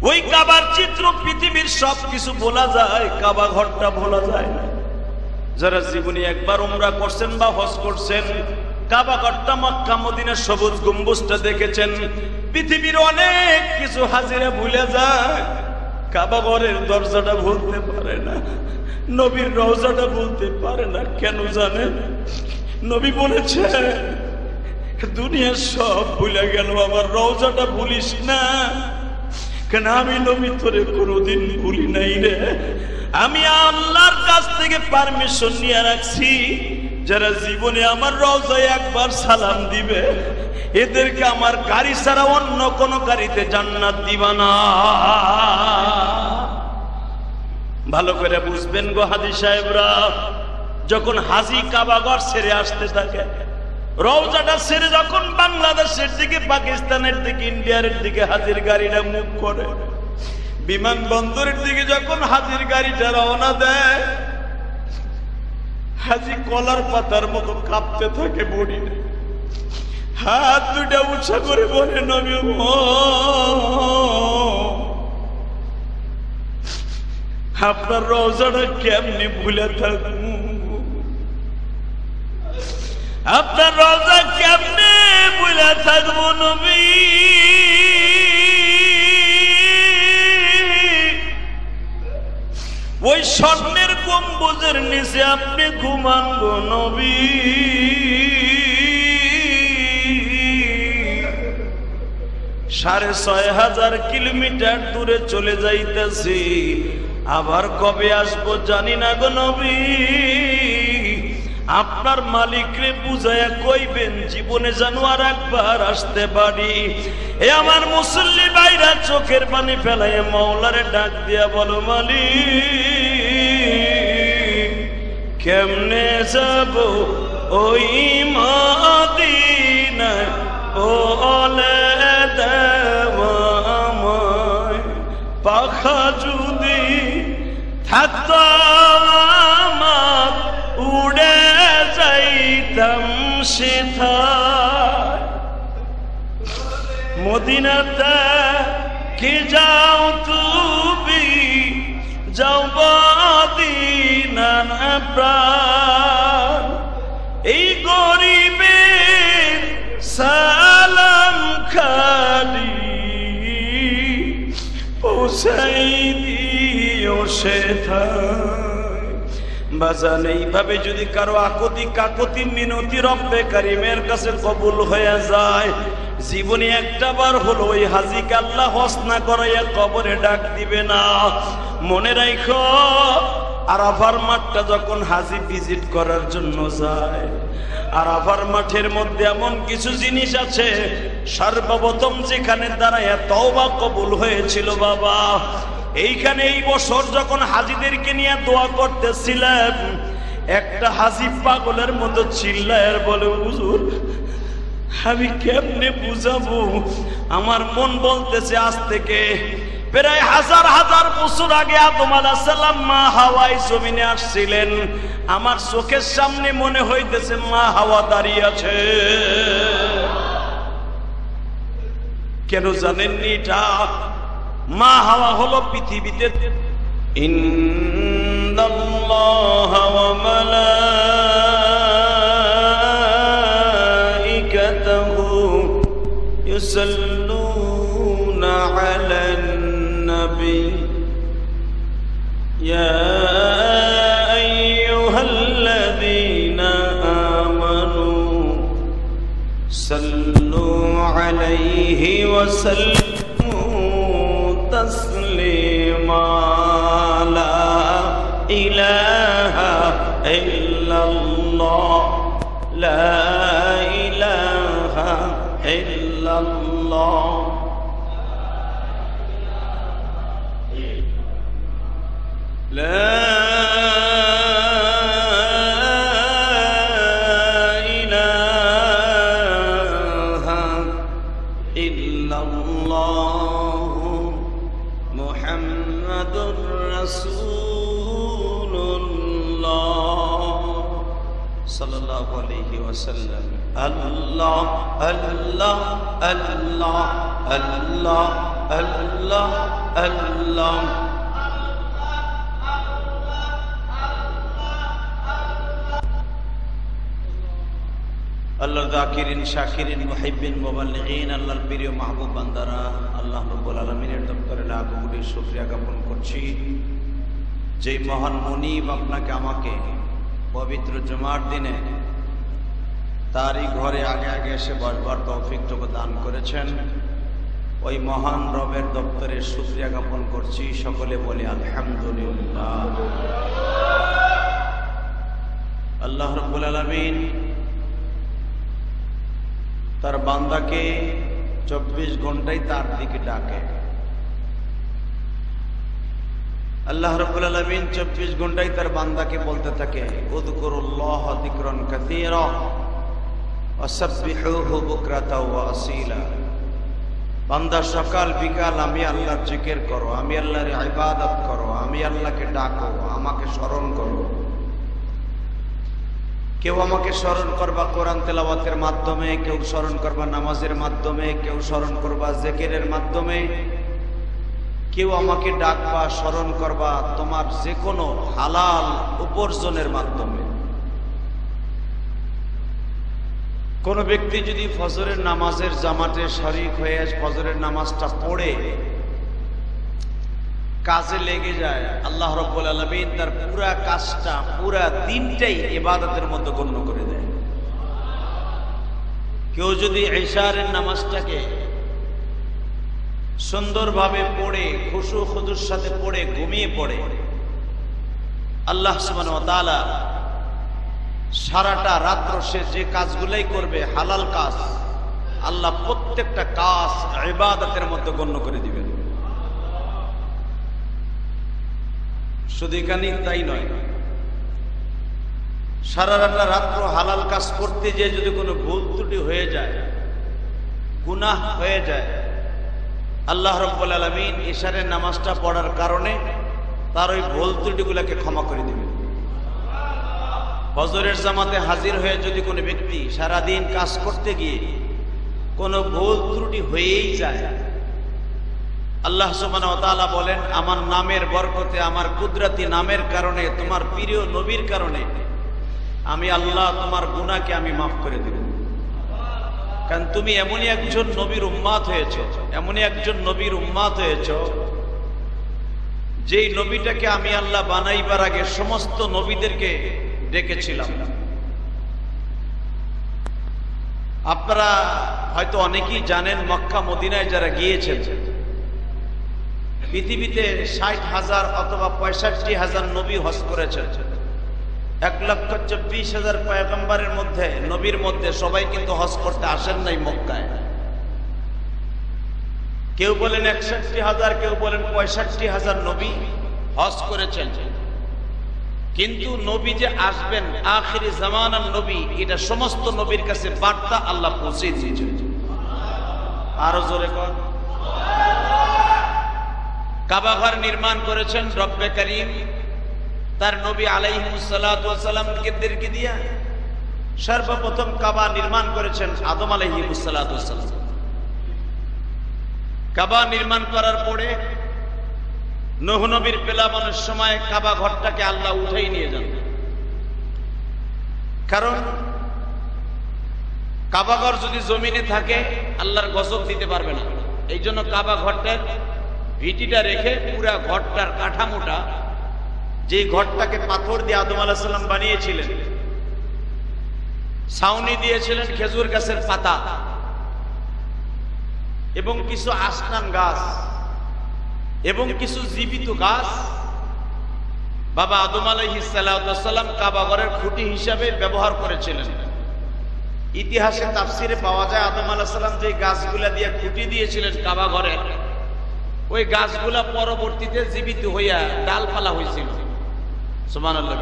ওই কাবার চিত্র পৃথিবীর সবকিছু বলা যায়, কাবা ঘরটা বলা যায় না। যারা জীবনে একবার উমরা করছেন বা হজ করছেন, কাবা ঘরটা, মক্কা মদিনার সবুজ গম্বুজটা দেখেছেন। পৃথিবীর অনেক কিছু হাজিরা ভুলে যায়, কাবা ঘরের দরজাটা ভুলতে পারে না, নবীর রওজাটা ভুলতে পারে না। কেন জানেন? নবী বলেছে, দুনিয়ার সব ভুলে গেল, আমার রওজাটা ভুলিস না। কেন? আমি নবী তোরে কোনোদিন ভুলি নাই রে। আমি আল্লাহর কাছ থেকে পারমিশন নিয়ে রাখছি, যারা জীবনে আমার রওজায় একবার সালাম দিবে, এদেরকে আমার গাড়ি ছাড়া অন্য কোন গাড়িতে জান্নাত দিবা না। ভালো করে বুঝবেন গো হাজী সাহেবরা, যখন হাজী কাবাঘর ছেড়ে আসতে থাকে, রওজাটা ছেড়ে যখন বাংলাদেশের দিকে, পাকিস্তানের দিকে, ইন্ডিয়ার দিকে হাজির গাড়িটা মুভ করে, বিমানবন্দরের দিকে যখন হাজির গাড়িটা রওনা দেয়, হাজি কলার পাতার মতো কাঁপতে থাকে বডি, হাত দুটা উঁচা করে বলে, নবী আপনার রওজাটা কেমনি ভুলে থাকবো, আপনার রওজা কেমনে ভুলে থাকবো নবী। ওই স্বর্ণের গম্বুজের নিচে আপনি ঘুমান গো নবী। 6500 কিলোমিটার দূরে চলে যাইতেছি, আবার কবে আসবো জানি না গো নবী। আপনার মালিকরে বুঝায়া কইবেন, জীবনে যেন আর একবার আসতে পারি। এ আমার মুসল্লি ভাইরা চোখের পানি ফেলায় মাওলারে ডাক দিয়া বলো, মালিক কেমনে যাব ওই মদিনায়, বলে দেওয়া আমায় পাখা যদি থাকতো আমার, উড়ে যাইতাম সেথায়। মদিনাতে কি যাও তুমি, যাও মদিনার প্রাণ। এই গরিবের সালাম খালি পৌঁছাই দিও সেথায়। বাজান, এইভাবে যদি কারো আকুতি কাকুতি মিনতি রব্বে কারিমের কাছে কবুল হয়ে যায়, জীবনে একটা বার হলো ওই হাজীকে আল্লাহ হজ না করাইয়া কবরে ডাক দিবে না। মনে রাখো, আরাফার মাঠটা যখন হাজী ভিজিট করার জন্য যায়, আরাফার মাঠের মধ্যে এমন কিছু জিনিস আছে, সর্বপ্রথম যেখানে দাঁড়ায় তওবা কবুল হয়েছিল বাবা, এইখানে এই বছর যখন হাজীদেরকে নিয়ে দোয়া করতেছিলেন, একটা হাজী পাগলের মতো চিল্লায় আর বলে, হুজুর আমি কেমনে বুঝাবো, আমার মন বলতেছে আজ থেকে প্রায় হাজার হাজার বছর আগে আদম আলাইহিস সালাম মা হাওয়ায় জমিনে আসছিলেন, আমার চোখের সামনে মনে হইতেছে মা হাওয়া দাঁড়িয়ে আছে। কেন জানেননি এটা? মা হাওয়া হলো পৃথিবীতে ইন্নাল্লাহা ওয়া মালাইকাতুহু ইউসাল্লুনা আলান নবী ইয়া আইয়ুহাল্লাযীনা আমানু সাল্লু আলাইহি ওয়া সাল্লিমু تسليما لا إله إلا الله لا إله إلا الله لا إله إلا الله মুহাম্মাদুর রাসূলুল্লাহ সাল্লাল্লাহু আলাইহি ওয়াসাল্লাম। আল্লাহ আল্লাহ আল্লাহ আল্লাহ আল্লাহ আল্লাহ। আল্লাহর যাকিরিন, শাকিরিন, মুহিব্বিন, মুবাল্লিগিন, আল্লাহর প্রিয় মাহবুব বান্দারা, আল্লাহ রাব্বুল আলামিনের দরবারে লাখ কোটি শুকরিয়া জ্ঞাপন করছি, যেই মহান মুনিব আপনাকে আমাকে পবিত্র জুমার দিনে তারই ঘরে আগে আগে এসে বসবার তৌফিকটুকু দান করেছেন। ওই মহান রবের দপ্তরে শুকরিয়া জ্ঞাপন করছি। সকলে বলি আলহামদুলিল্লাহ। আল্লাহ রাব্বুল আলামিন তার বান্দাকে 24 ঘন্টাই তার দিকে ডাকে। আল্লাহ রাব্বুল আলামিন 24 ঘন্টাই তার বান্দাকে বলতে থাকে, উযকুরুল্লাহ যিকরান কাসীরা ওয়াসাব্বিহুহু বুকরাতাও ওয়া আসীলা। বান্দা সকাল বিকাল আমি আল্লাহর জিকির করো, আমি আল্লাহর ইবাদত করো, আমি আল্লাহকে ডাকো, আমাকে স্মরণ করো। কেউ আমাকে স্মরণ করবা কোরআন তেলাওয়াতের মাধ্যমে, কেউ স্মরণ করবা নামাজের মাধ্যমে, কেউ স্মরণ করবা জিকিরের মাধ্যমে, কেউ আমাকে ডাকবা স্মরণ করবা তোমার যে কোনো হালাল উপার্জনের মাধ্যমে। কোন ব্যক্তি যদি ফজরের নামাজের জামাতে শরীক হয়ে ফজরের নামাজটা পড়ে কাজে লেগে যায়, আল্লাহ রাব্বুল আলামিন তার পুরা কাজটা, পুরা দিনটাই ইবাদতের মতো গণ্য করে দেয়। কেউ যদি ইশারের নামাজটাকে সুন্দরভাবে পড়ে, খুশু খুদুর সাথে পড়ে ঘুমিয়ে পড়ে, আল্লাহ সুবহানাহু ওয়া তাআলা সারাটা রাত্র সে যে কাজগুলাই করবে হালাল কাজ, আল্লাহ প্রত্যেকটা কাজ ইবাদতের মধ্যে গণ্য করে দিবেন। শুধু এখানেই তাই নয়, সারা রাত্র হালাল কাজ করতে যে যদি কোনো ভুল ত্রুটি হয়ে যায়, গুনাহ হয়ে যায়, আল্লাহ রাব্বুল আলামিন ইশারের নামাজটা পড়ার কারণে তার ওই ভুল ত্রুটিগুলোকে ক্ষমা করে দিবেন। ফজরের জামাতে হাজির হয়ে যদি কোনো ব্যক্তি সারাদিন কাজ করতে গিয়ে কোনো ভুল ত্রুটি হয়েই যায়, আল্লাহ সুবহানাহু ওয়া তাআলা বলেন, আমার নামের বরকতে, আমার কুদরতি নামের কারণে, তোমার প্রিয় নবীর কারণে আমি আল্লাহ তোমার গুনাহকে আমি মাফ করে দেব। কারণ তুমি এমনই একজন নবীর উম্মাত হয়েছো, এমনই একজন নবীর উম্মাত হয়েছো যেই নবীটাকে আমি আল্লাহ বানাইবার আগে সমস্ত নবীদেরকে ডেকেছিলাম। আপনারা হয়তো অনেকেই জানেন, মক্কা মদিনায় যারা গিয়েছেন, পৃথিবীতে 60,000 অথবা 65,000 নবী হজ করেছেন। 1,24,000 পয়গম্বরের মধ্যে, নবীর মধ্যে সবাই কিন্তু হজ করতে আসেন নাই মক্কায়। কেউ বলেন 61,000, কেউ বলেন 65,000 নবী হজ করেছেন। কিন্তু নবী যে আসবেন আখিরি জামানার নবী, এটা সমস্ত নবীর কাছে বার্তা আল্লাহ পৌঁছে দিয়েছেন। আরো জোরে কর। কাবা ঘর নির্মাণ করেছেন রব্বে করিম তার নবী আলাইহিস সালাতু ওয়াস সালামকে দিয়া। সর্বপ্রথম কাবা নির্মাণ করেছেন আদম আলাইহিস সালাতু ওয়াস সালাম। কাবা নির্মাণ করার পরে নূহ নবীর পেলাবনের সময় কাবা ঘরটাকে আল্লাহ উঠাই নিয়ে যান। কারণ কাবা ঘর যদি জমিনে থাকে আল্লাহর গজব দিতে পারবে না। এই জন্য কাবা ঘরটার ভিটিটা রেখে পুরা ঘরটার কাঠামোটা, যে ঘরটাকে পাথর দিয়ে আদম আলাইহিস সালাম বানিয়েছিলেন, ছাউনি দিয়েছিলেন খেজুর গাছের পাতা এবং কিছু আসনান গাছ এবং কিছু জীবিত গাছ বাবা আদম আলাইহিস সালাম কাবা ঘরের খুঁটি হিসাবে ব্যবহার করেছিলেন। ইতিহাসে তাফসিরে পাওয়া যায় আদম আলাইহিস সালাম যে গাছগুলা দিয়ে খুঁটি দিয়েছিলেন কাবা ঘরের, ওই গাছগুলা পরবর্তীতে জীবিত হইয়া ডালপালা হয়েছিল। সুবহানাল্লাহ।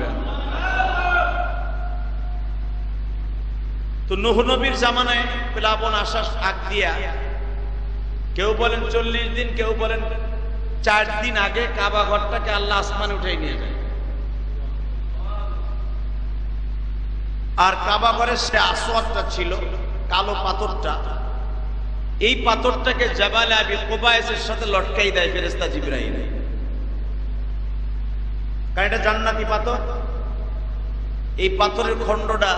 তো নূহ নবীর জামানায় প্লাবন আসার আগ দিয়া, কেউ বলেন 40 দিন, কেউ বলেন 4 দিন আগে কাবা ঘরটাকে আল্লাহ আসমানে উঠাই নিয়ে যায়। আর কাবা ঘরের সে আসওয়াদটা ছিল, কালো পাথরটা, এই পাথরটাকে জাবালে আবি কুবাইসের সাথে লটকাই দেয় ফেরেশতা জিবরাইল, কারণ এটা জান্নাতি পাথর। এই পাথরের খণ্ডটা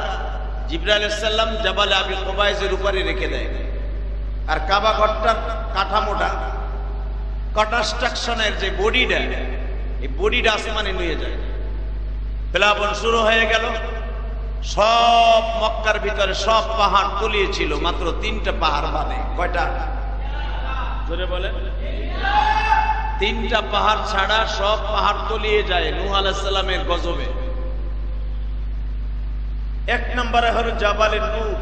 জিবরাইল আলাইহিস সালাম জাবালে আবি কুবাইসের উপরে রেখে দেয়। আর কাবা ঘরটার কাঠামোটা, কনস্ট্রাকশনের যে বডিটা, এই বডিটা আসমানে নিয়ে যায়। প্লাবন শুরু হয়ে গেল। সব মক্কার ভিতরে সব পাহাড় তলিয়ে ছিল, মাত্র 3টা পাহাড় বাদে। কয়টা? জোরে বলে। 3টা পাহাড় ছাড়া সব পাহাড় তলিয়ে যায় নূহ আলাইহিস সালামের গজবে। 1 নম্বরে হলো জাবালে নূর,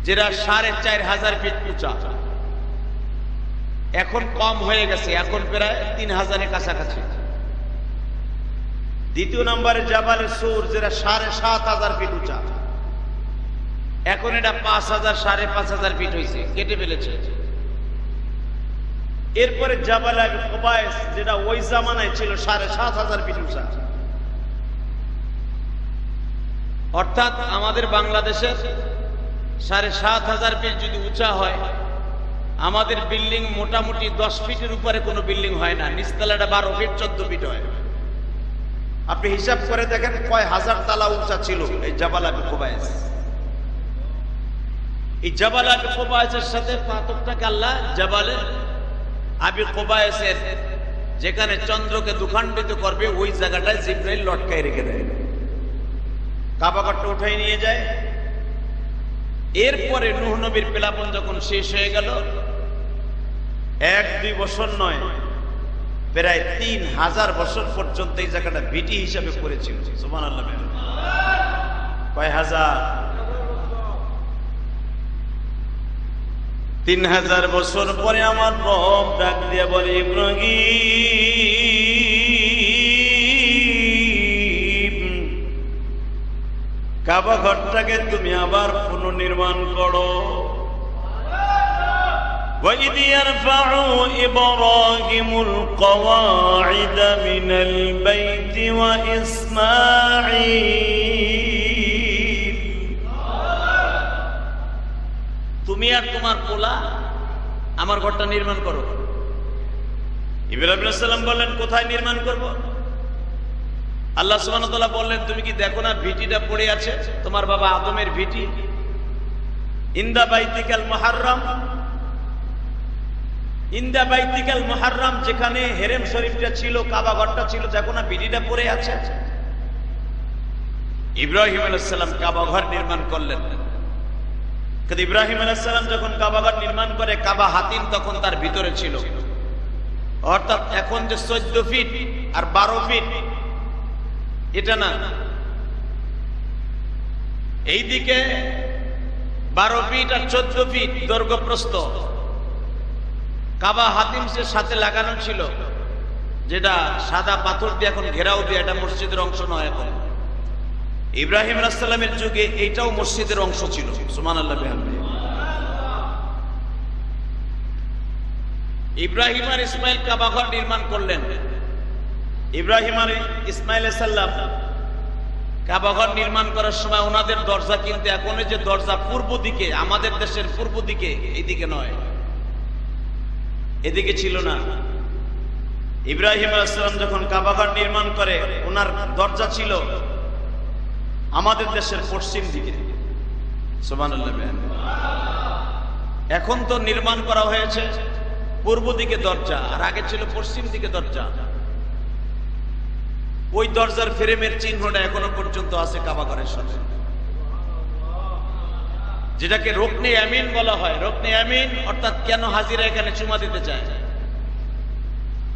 যেটা 4500 ফিট উঁচা। এখন কম হয়ে গেছে, এখন প্রায় 3000-এর কাছাকাছি। দ্বিতীয় নম্বরে জাবালে সূর, যেটা 7500 ফিট উঁচা। এখন এটা 5000 5500 ফিট হয়েছে, কেটে ফেলেছে। এরপরে জাবালে আবি কুবাইস, যেটা ওই জামানায় ছিল 7500 ফিট উঁচা। অর্থাৎ আমাদের বাংলাদেশের 7500 ফিট যদি উঁচা হয়, আমাদের বিল্ডিং মোটামুটি 10 ফিটের উপরে কোনো বিল্ডিং হয় না, নিচতলাটা 12 ফিট 14 ফিট হয়। আপনি হিসাব করে দেখেন কয় হাজার তালা উঁচা ছিল এই জাবাল আবি কুবাইস। এই জাবাল আবি কুবাইসের সাথে পাথরটাকে আল্লাহ জাবালে আবি কুবাইসের যেখানে চন্দ্রকে দুখণ্ডিত করবে ওই জায়গাটায় জিবরাইল লটকায় রেখে দেয়, কাবা ঘরটা উঠাই নিয়ে যায়। এরপরে নূহ নবীর প্লাবন যখন শেষ হয়ে গেল, 1-2 বছর নয়, প্রায় 3000 বছর পর্যন্ত এই জায়গাটা ভিটি হিসাবে পড়েছিল। সুবহানাল্লাহ। কয় হাজার? 3000 বছর পরে আমার রব ডাক দিয়ে বলে, ইব্রাহিম, কাবা ঘরটাকে তুমি আবার পুনর্নির্মাণ করো। وَإِذْ يَرْفَعُ إِبْرَاهِيمُ الْقَوَاعِدَ مِنَ الْبَيْتِ وَإِسْمَاعِيلُ, তুমি আর তোমার পোলা আমার ঘরটা নির্মাণ করো। ইব্রাহিম আলাইহিস সালাম বললেন, কোথায় নির্মাণ করব? আল্লাহ সুবহানাহু ওয়া তাআলা বললেন, তুমি কি দেখো না ভিটিটা পড়ে আছে, তোমার বাবা আদমের ভিটি, ইনদা বাইতিকাল মুহাররম। ইনদা বাইতিকাল মুহাররম, যেখানে হেরেম শরীফটা ছিল, কাবা ঘরটা ছিল, দেখো না ভিটিটা পড়ে আছে। ইব্রাহিম আলাইহিস সালাম কাবা ঘর নির্মাণ করলেন। কিন্তু ইব্রাহিম আলাইহিস সালাম যখন কাবা ঘর নির্মাণ করে, কাবা হাতিম তখন তার ভিতরে ছিল। অর্থাৎ এখন যে 14 ফিট আর 12 ফিট, এটা না, এইদিকে 12 ফিট আর 14 ফিট দৈর্ঘ্য প্রস্থ কাবা হাতিমের সাথে লাগানো ছিল, যেটা সাদা পাথর দিয়ে এখন ঘেরাও দিয়ে, এটা মসজিদের অংশ নয়। এখন ইব্রাহিম আলাইহিস সালামের যুগে এইটাও মসজিদের অংশ ছিল। সুবহানাল্লাহ। ইব্রাহিম আর ইসমাইল কাবা ঘর নির্মাণ করলেন। ইব্রাহিম আর ইসমাইল আলাইহিস সালাম কাবা ঘর নির্মাণ করার সময় ওনাদের দরজা কিন্তু এখন যে দরজা পূর্ব দিকে, আমাদের দেশের পূর্ব দিকে, এইদিকে নয়, এদিকে ছিল না। ইব্রাহিম আলাইহিস সালাম যখন কাবা ঘর নির্মাণ করে, ওনার দরজা ছিল আমাদের দেশের পশ্চিম দিকে। সুবহানাল্লাহ। এখন তো নির্মাণ করা হয়েছে পূর্ব দিকে দরজা, আর আগে ছিল পশ্চিম দিকে দরজা। ওই দরজার ফ্রেমের চিহ্নটা এখনো পর্যন্ত আছে কাবা ঘরের সাথে, যেটাকে রুকনে আমিন বলা হয়। রুকনে আমিন অর্থাৎ কেন হাজিরা এখানে চুমা দিতে চায়,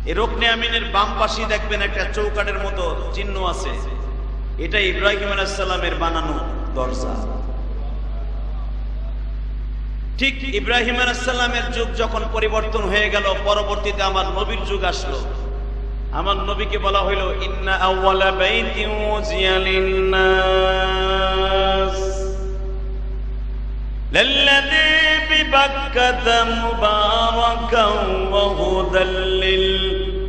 এই রুকনে আমিনের বাম পাশে দেখবেন একটা চৌকাঠের মতো চিহ্ন আছে, এটা ইব্রাহিম আলাইহিস সালামের বানানো দরজা। ঠিক ইব্রাহিম আলাইহিস সালামের যুগ যখন পরিবর্তন হয়ে গেল, পরবর্তীতে আমার নবীর যুগ আসলো। আমার নবীকে বলা হইল, ইন্না আউওয়ালা বাইতিন উযিয়া লিন-নাস লাল্লাযী বিবাক্কাতা মুবারাকান ওয়া হুদাল লিল-আলামিন।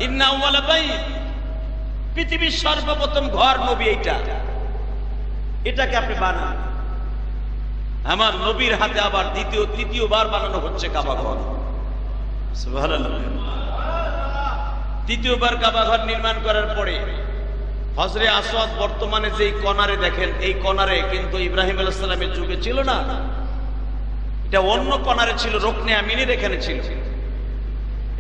ইন্না আউওয়ালা বাইত, পৃথিবীর সর্বপ্রথম ঘর নবী এটাকে আপনি বানান। আমার নবীর হাতে আবার তৃতীয়বার বানানো হচ্ছে কাবা ঘর। সুবহানাল্লাহ। তৃতীয়বার কাবা ঘর নির্মাণ করার পরে হজরে আসওয়াদ বর্তমানে যেই কনারে দেখেন, এই কনারে কিন্তু ইব্রাহিম আলাইহিস সালামের যুগে ছিল না, এটা অন্য কনারে ছিল, রুকনে আমিনের এখানে ছিল।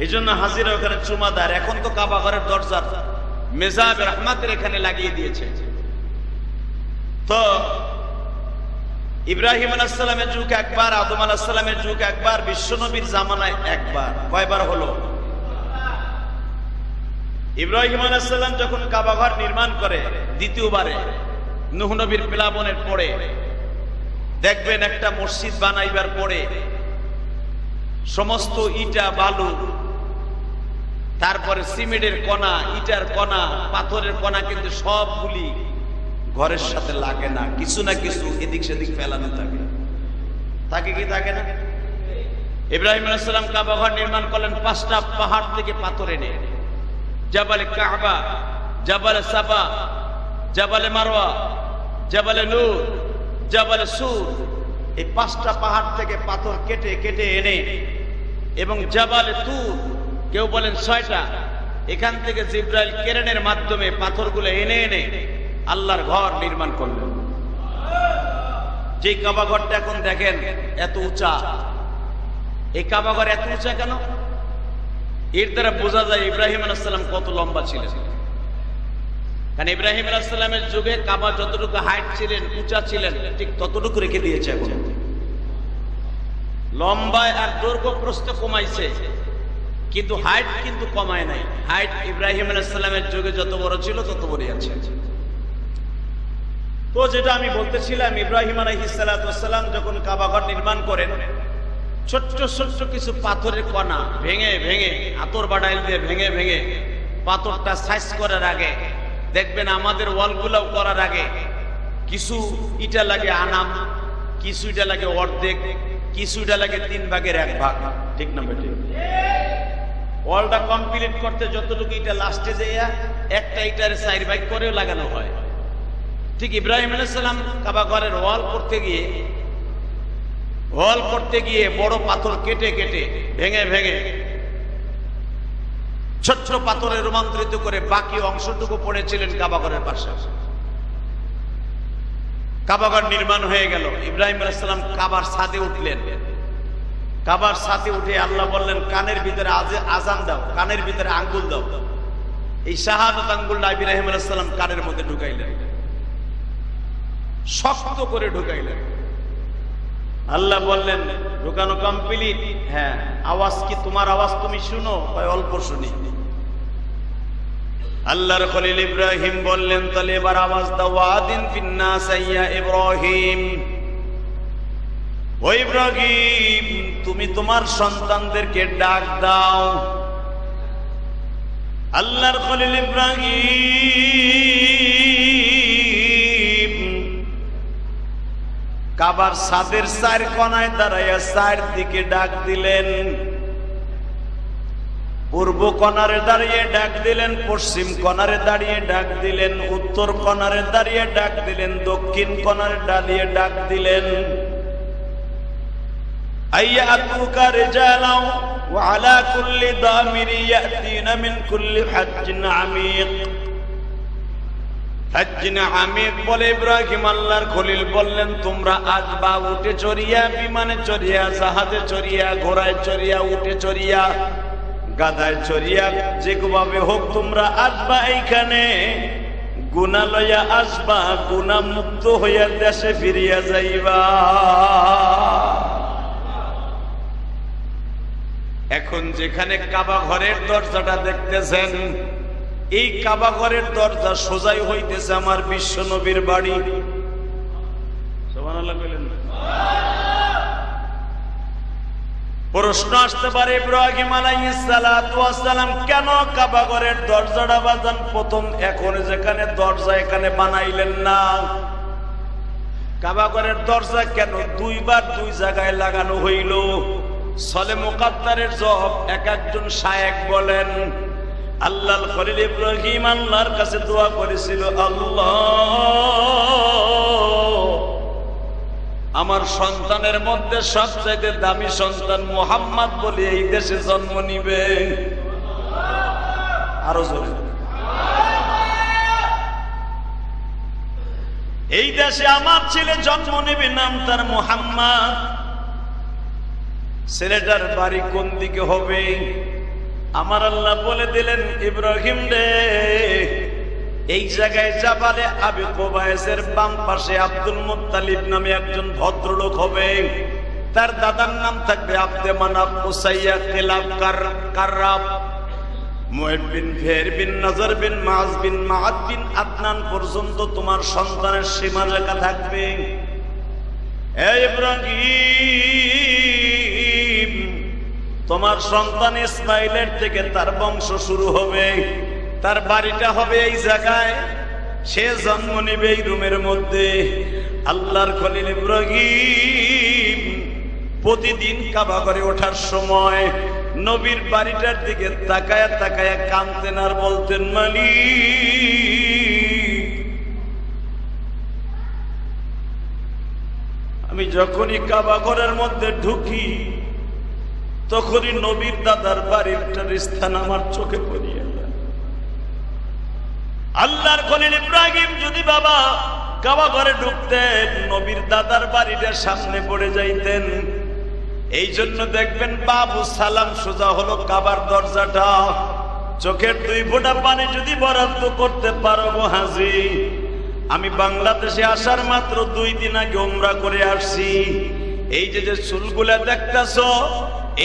এই জন্য হাজিরা ওখানে চুমাদার। এখন তো কাবা ঘরের দরজা মেজাব রহমাতের এখানে লাগিয়ে দিয়েছে। তো ইব্রাহিম আলাইহিস সালামের যুগ একবার, আদম আলাইহিস সালামের যুগ একবার, বিশ্বনবীর জামানায় একবার। কয়বার হলো? ইব্রাহিম আলাইহিস সালাম যখন কাবা ঘর নির্মাণ করে দ্বিতীয়বারে নূহ নবীর প্লাবনের পরে, দেখবেন একটা মসজিদ বানাইবার পরে সমস্ত ইটা বালু, তারপরে সিমেন্টের কণা, ইটার কণা, পাথরের কণা কিন্তু সবগুলি ঘরের সাথে লাগে না, কিছু না কিছু এদিক সেদিক ফেলানো থাকে। থাকে কি থাকে না? ইব্রাহিম আলাইহিস সালাম কাবা ঘর নির্মাণ করলেন 5টা পাহাড় থেকে পাথর এনে, জাবালে কাবা, জাবালে সাবা, জাবালে মারওয়া, জাবালে নূর, জাবালে সুর, এই 5টা পাহাড় থেকে পাথর কেটে কেটে এনে, এবং জাবালে তুর, কেউ বলেন 6টা, এখান থেকে জিব্রাইল কেরেনের মাধ্যমে পাথরগুলো এনে এনে আল্লাহর ঘর নির্মাণ করলেন। যে কাবা ঘরটা এখন দেখেন এত উঁচা, এই কাবা ঘর এত উঁচা কেন? এর দ্বারা বোঝা যায় ইব্রাহিম আলাইহিস সালাম কত লম্বা ছিলেন। কারণ ইব্রাহিম আলাইহিস সালামের যুগে কাবা যতটুকু হাইট ছিলেন, উঁচা ছিলেন, ঠিক ততটুকু রেখে দিয়েছে। এখন লম্বায় আর দৈর্ঘ্য প্রস্থ কমাইছে, কিন্তু হাইট কিন্তু কমায় নাই। হাইট ইব্রাহিম আলাইহিস সালামের যুগে যত বড় ছিল তত বড়ই আছে। তো যেটা আমি বলতেছিলাম, ইব্রাহিম আলাইহিস সালাম যখন কাবা ঘর নির্মাণ করেন, ছোট্ট ছোট্ট কিছু পাথরের কণা ভেঙে ভেঙে, আতর বাড়াইল দিয়ে ভেঙে ভেঙে পাথরটা সাইজ করার আগে দেখবেন আমাদের ওয়ালগুলাও করার আগে কিছু ইটা লাগে আনাম, কিছু ইটা লাগে অর্ধেক, কিছু ইটা লাগে 3 ভাগের 1 ভাগ। ঠিক না বেটি? ওয়ালটা কমপ্লিট করতে যতটুকু ইটা লাস্টে যাইয়া একটা ইটার 4 ভাগ করেও লাগানো হয়। ঠিক ইব্রাহিম আলাইহিস সালাম কাবা ঘরের ওয়াল করতে গিয়ে বড় পাথর কেটে কেটে ভেঙে ভেঙে ছোট্ট পাথরে রূপান্তরিত করে বাকি অংশটুকু পড়েছিলেন কাবা ঘরের পাশে। কাবা ঘর নির্মাণ হয়ে গেল। ইব্রাহিম আলাইহিস সালাম কাবার ছাদে উঠলেন। কাবার ছাদে উঠে আল্লাহ বললেন, কানের ভিতরে আজান দাও, কানের ভিতরে আঙ্গুল দাও। এই শাহাদাত আঙ্গুলটা ইব্রাহিম আলাইহিস সালাম কানের মধ্যে ঢুকাইলেন, শক্ত করে ঢুকাইলেন। আল্লাহ বললেন, ঢুকানো কমপ্লিট? হ্যাঁ। আওয়াজ কি তোমার আওয়াজ তুমি শুনো? অল্প শুনি। আল্লাহর খলিল ইব্রাহিম বললেন, তাহলে এবার আওয়াজ দাও। ওয়াদিন ফিন্নাস ইয়া ইব্রাহিম, ও ইব্রাহিম তুমি তোমার সন্তানদেরকে ডাক দাও। আল্লাহর খলিল ইব্রাহিম কাবার ছাদের 4 কোণায় দাঁড়াইয়া 4 দিকে ডাক দিলেন। পূর্ব কোণারে দাঁড়িয়ে ডাক দিলেন, পশ্চিম কোণারে দাঁড়িয়ে ডাক দিলেন, উত্তর কোণারে দাঁড়িয়ে ডাক দিলেন, দক্ষিণ কোণারে দাঁড়িয়ে ডাক দিলেন। আইয়াতুকা রিজালাও ওয়া আলা কুল্লি দামিরি ইয়াতিনা মিন কুল্লি হাজ্জিন আমিক। হাজ্জিন আমিক বলে ইব্রাহিম আল্লাহর খলিল বললেন, তোমরা আসবা উঠে চড়িয়া, বিমানে চড়িয়া, জাহাজে চড়িয়া, ঘোড়ায় চড়িয়া, উঠে চড়িয়া, গাধায় চড়িয়া, যেভাবে হোক তোমরা আসবা এইখানে। গুনাহ লইয়া আসবা, গুনাহ মুক্ত হইয়া দেশে ফিরিয়া যাইবা। এখন যেখানে কাবা ঘরের দরজাটা দেখতেছেন, এই কাবা ঘরের দরজা সোজাই হইতেছে আমার বিশ্ব নবীর বাড়ি। সুবহানাল্লাহ বলেন না? প্রশ্ন আসতে পারে, ইব্রাহিম আলাইহিস সালাতু ওয়াস সালাম কেন কাবা ঘরের দরজাটা বাজান প্রথম এখন যেখানে দরজা এখানে বানাইলেন না? কাবা ঘরের দরজা কেন 2 বার 2 জায়গায় লাগানো হইল? সলে মুকাদ্দারের জবাব এক একজন শায়েখ বলেন, আল্লাহর খলিল ইব্রাহিম আল্লাহর কাছে দোয়া করেছিল, আল্লাহ আমার সন্তানের মধ্যে সবচেয়ে দামি সন্তান মুহাম্মদ বলে এই দেশে জন্ম নিবে। আরো জোরে, এই দেশে আমার ছেলে জন্ম নেবে, নাম তার মুহাম্মদ। ছেলেটার বাড়ি কোন দিকে হবে? আমার আল্লাহ বলে দিলেন, ইব্রাহিম রে এই জায়গায় জাবালে আবি কুবাইসের বাম পাশে আব্দুল মুত্তালিব নামে একজন ভদ্রলোক হবে। তার দাদার নাম থাকবে আব্দে মানাফ, উসাইয়া, কিলাব, কাররাব, মুয়েদ বিন ফের বিন নজর বিন মাজ বিন মাআদ বিন আদনান পর্যন্ত তোমার সন্তানের সীমারেখা থাকবে। হে ইব্রাহিম, তোমার সন্তান ইসমাইলের থেকে তার বংশ শুরু হবে, তার বাড়িটা হবে এই জায়গায়, সে জন্ম নেবে এই রুমের মধ্যে। আল্লাহর খলিল ইব্রাহিম প্রতিদিন কাবা ঘরে ওঠার সময় নবীর বাড়িটার দিকে তাকায়া তাকায়া কাঁদতেন আর বলতেন, মালিক আমি যখনই কাবা ঘরের মধ্যে ঢুকি তখনই নবীর দাদার বাড়িটার স্থান আমার চোখে পড়িয়ে যায়। আল্লাহর খলিল ইব্রাহিম যদি বাবা কাবা ঘরে ঢুকতেন, নবীর দাদার বাড়িটার সামনে পড়ে যাইতেন। এই জন্য দেখবেন বাবু সালাম সোজা হলো কাবার দরজাটা। চোখের 2 ফোঁটা পানি যদি বরাদ্দ করতে পারো গো হাজি, আমি বাংলাদেশে আসার মাত্র 2 দিন আগে উমরা করে আসছি। এই যে যে চুলগুলা দেখতেছ,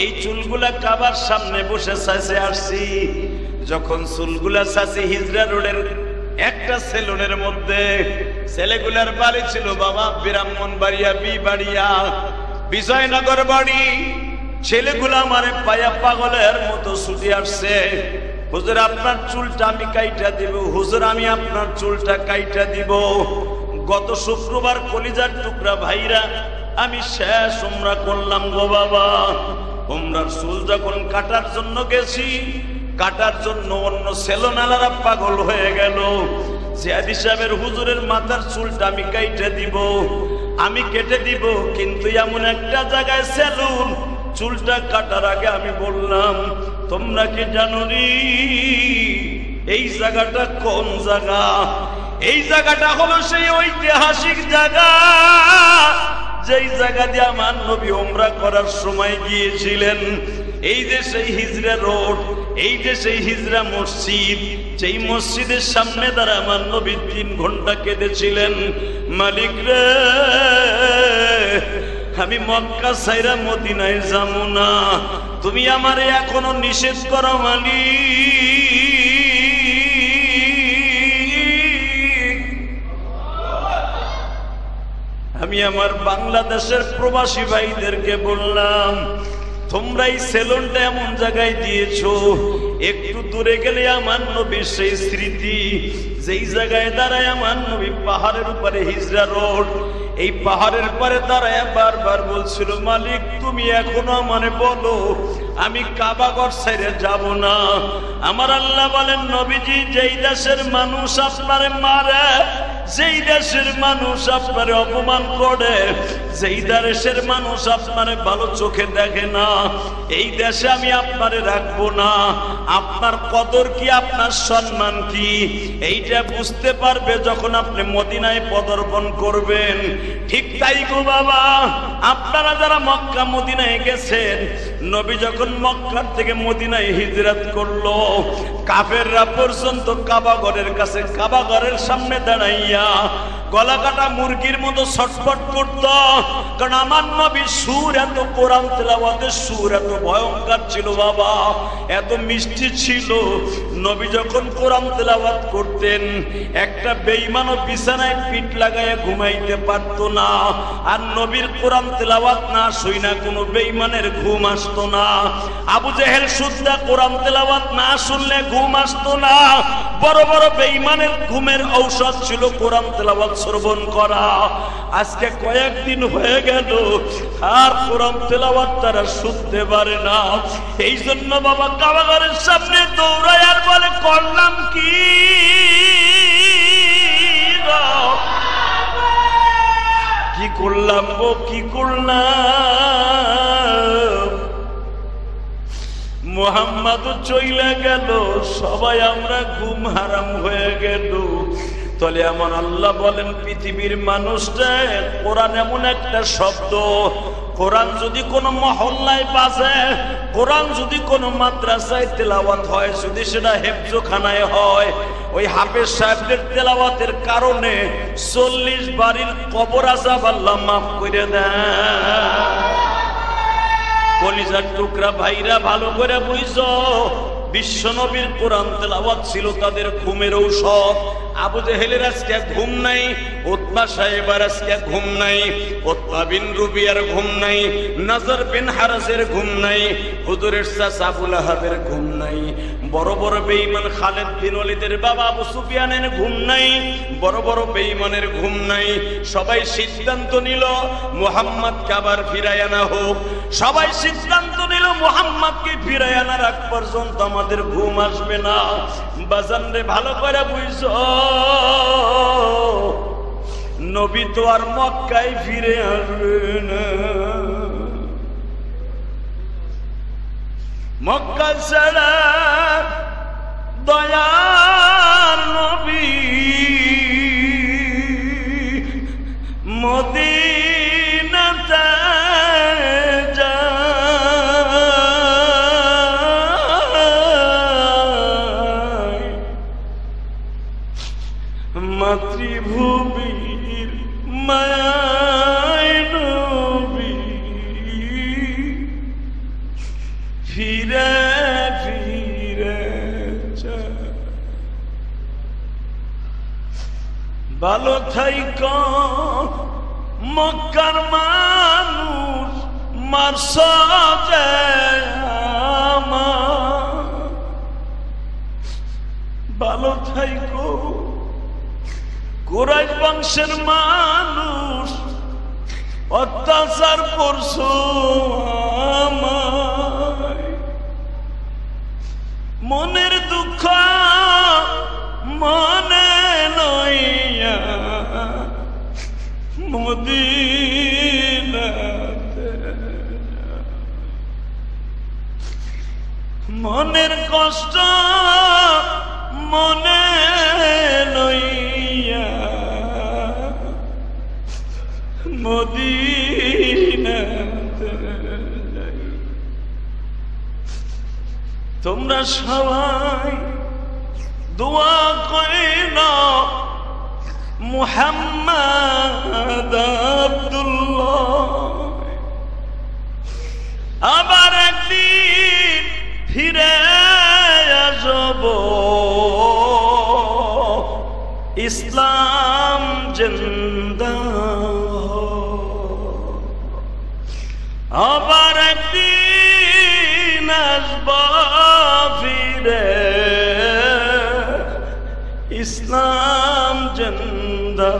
এই চুলগুলা কাবার সামনে বসে সাজে আসছি। যখন চুলগুলা সাজে হিজরা রোডের একটা সেলুনের মধ্যে, ছেলেগুলার বাড়ি ছিল বাবা ব্রাহ্মণবাড়িয়া, বিবাড়িয়া, বিজয়নগর বাড়ি। ছেলেগুলা আমারে পায়া পাগলের মতো ছুটি আসছে, হুজুর আপনার চুলটা আমি কাইটা দিব, হুজুর আমি আপনার চুলটা কাইটা দিব। গত শুক্রবার কলিজার টুকরা ভাইরা আমি শেষ উমরা করলাম গো বাবা। উমরার চুল যখন কাটার জন্য গেছি, কাটার জন্য অন্য সেলুনালারা পাগল হয়ে গেল। জিয়াদি সাহেবের হুজুরের মাথার চুলটা আমি কাইটা দিব, আমি কেটে দিব, কিন্তু এমন একটা জায়গায় সেলুন, চুলটা কাটার আগে আমি বললাম, তোমরা কি জানো নি এই জায়গাটা কোন জায়গা? এই জায়গাটা হলো সেই ঐতিহাসিক জায়গা যেই জায়গা দিয়ে আমার নবী উমরা করার সময় গিয়েছিলেন। এই যে সেই হিজরা রোড, এই যে সেই হিজরা মসজিদ, যেই মসজিদের সামনে দ্বারা আমার নবী 3 ঘন্টা কেঁদেছিলেন, মালিক রে আমি মক্কা ছাইরা মদিনায় যাবো না, তুমি আমারে এখনো নিষেধ করো মালিক। আমি আমার বাংলাদেশের প্রবাসী ভাইদেরকে বললাম, তোমরা এই সেলুনটা এমন জায়গায় দিয়েছো, একটু দূরে গেলে আমার নবীর সেই স্মৃতি, যেই জায়গায় দাঁড়ায় আমার নবী পাহাড়ের উপরে হিজরা রোড, এই পাহাড়ের পরে দাঁড়ায় বারবার বলছিল, মালিক তুমি এখনো আমারে বলো আমি কাবাঘর ছেড়ে যাব না। আমার আল্লাহ বলেন, নবীজি যেই দেশের মানুষ আপনারে মারে, যেই দেশের মানুষ আপনারে অপমান করে, যেই দেশের মানুষ আপনারে ভালো চোখে দেখে না, এই দেশে আমি আপনারে রাখবো না। আপনার কদর কি, আপনার সম্মান কি, এইটা বুঝতে পারবে যখন আপনি মদিনায় পদার্পণ করবেন। ঠিক তাই গো বাবা, আপনারা যারা মক্কা মদিনায় গেছেন, নবী যখন মক্কার থেকে মদিনায় হিজরত করলো, কাফেররা পর্যন্ত কাবাঘরের কাছে, কাবাঘরের সামনে দাঁড়াইয়া গলা কাটা মুরগির মতো ছটফট করত। কারণ আমার নবী সুর এত, কোরআন তেলাওয়াতের সুর এত ভয়ঙ্কর ছিল বাবা, এত মিষ্টি ছিল। নবী যখন কোরআন তেলাওয়াত করতেন, একটা বেঈমানও বিছানায় পিঠ লাগাইয়া ঘুমাইতে পারতো না। আর নবীর কোরআন তেলাওয়াত না শুইনা কোনো বেঈমানের ঘুম আসতো আসতো না। আবু জেহেল সুদ্দা কোরআন তেলাওয়াত না শুনলে ঘুম আসতো না। বড় বড় বেঈমানের ঘুমের ঔষধ ছিল কোরআন তেলাওয়াত শ্রবণ করা। আজকে কয়েকদিন হয়ে গেল আর কোরআন তেলাওয়াত তারা শুনতে পারে না। এই জন্য বাবা কাবাগারের সামনে দৌড়ায় আর বলে করলাম কি, কি করলাম গো, কি করলাম। মুহাম্মদ চইলা গেল, সবাই আমরা ঘুম হারাম হয়ে গেল। তাহলে আমার আল্লাহ বলেন পৃথিবীর মানুষটা, কোরআন এমন একটা শব্দ, কোরআন যদি কোনো মহল্লায় বাজে, কোরআন যদি কোনো মাদ্রাসায় তেলাওয়াত হয়, যদি সেটা হেফজখানায় হয়, ওই হাফেজ সাহেবদের তেলাওয়াতের কারণে 40 বাড়ির কবর আযাব আল্লাহ মাফ করে দেয়। কলিজার টুকরা ভাইরা ভালো করে বুঝো, বিশ্ব নবীর কোরআন তেলাওয়াত ছিল তাদের ঘুমের ঔষধ। আবু জেহেলের আজকে ঘুম নাই, উতবা সাহেবের আজকে ঘুম নাই, উতবা বিন রুবিয়ার ঘুম নাই, নজর বিন হারাসের ঘুম নাই, হুজুরের চাচা আবু লাহাবের ঘুম নাই, বড় বড় বেঈমান খালিদ বিন ওয়ালিদের বাবা আবু সুফিয়ানের ঘুম নাই, বড় বড় বেঈমানের ঘুম নাই। সবাই সিদ্ধান্ত নিল মুহাম্মদকে আবার ফিরায় আনা হোক। সবাই সিদ্ধান্ত নিল মুহাম্মদকে ফিরায় আনার আগ পর্যন্ত আমাদের ঘুম আসবে না। বাজান রে ভালো করে বুঝছো, নবী তো আর মক্কায় ফিরে আসবে না। মক্কা ছাড়া দয়ার নবী মদিনাতে যায়, মাতৃভূমির মায়ায় নবী ফিরে ফিরে যায়। ভালো থাইকো মক্কার মানুষ, মারছ যে আমার। ভালো থাইকো কুরাইশ বংশের মানুষ, অত্যাচার করছো আমায়। মনের দুঃখ মনে লইয়া মদিনাতে, মনের কষ্ট মনে লইয়া মদিনাতে। তোমরা সবাই দোয়া করে না মুহাম্মদ আব্দুল্লাহ আবার একদিন ফিরে আসব, ইসলাম জিন্দা আবার একদিন আসব ফিরে, ইসলাম জিন্দা।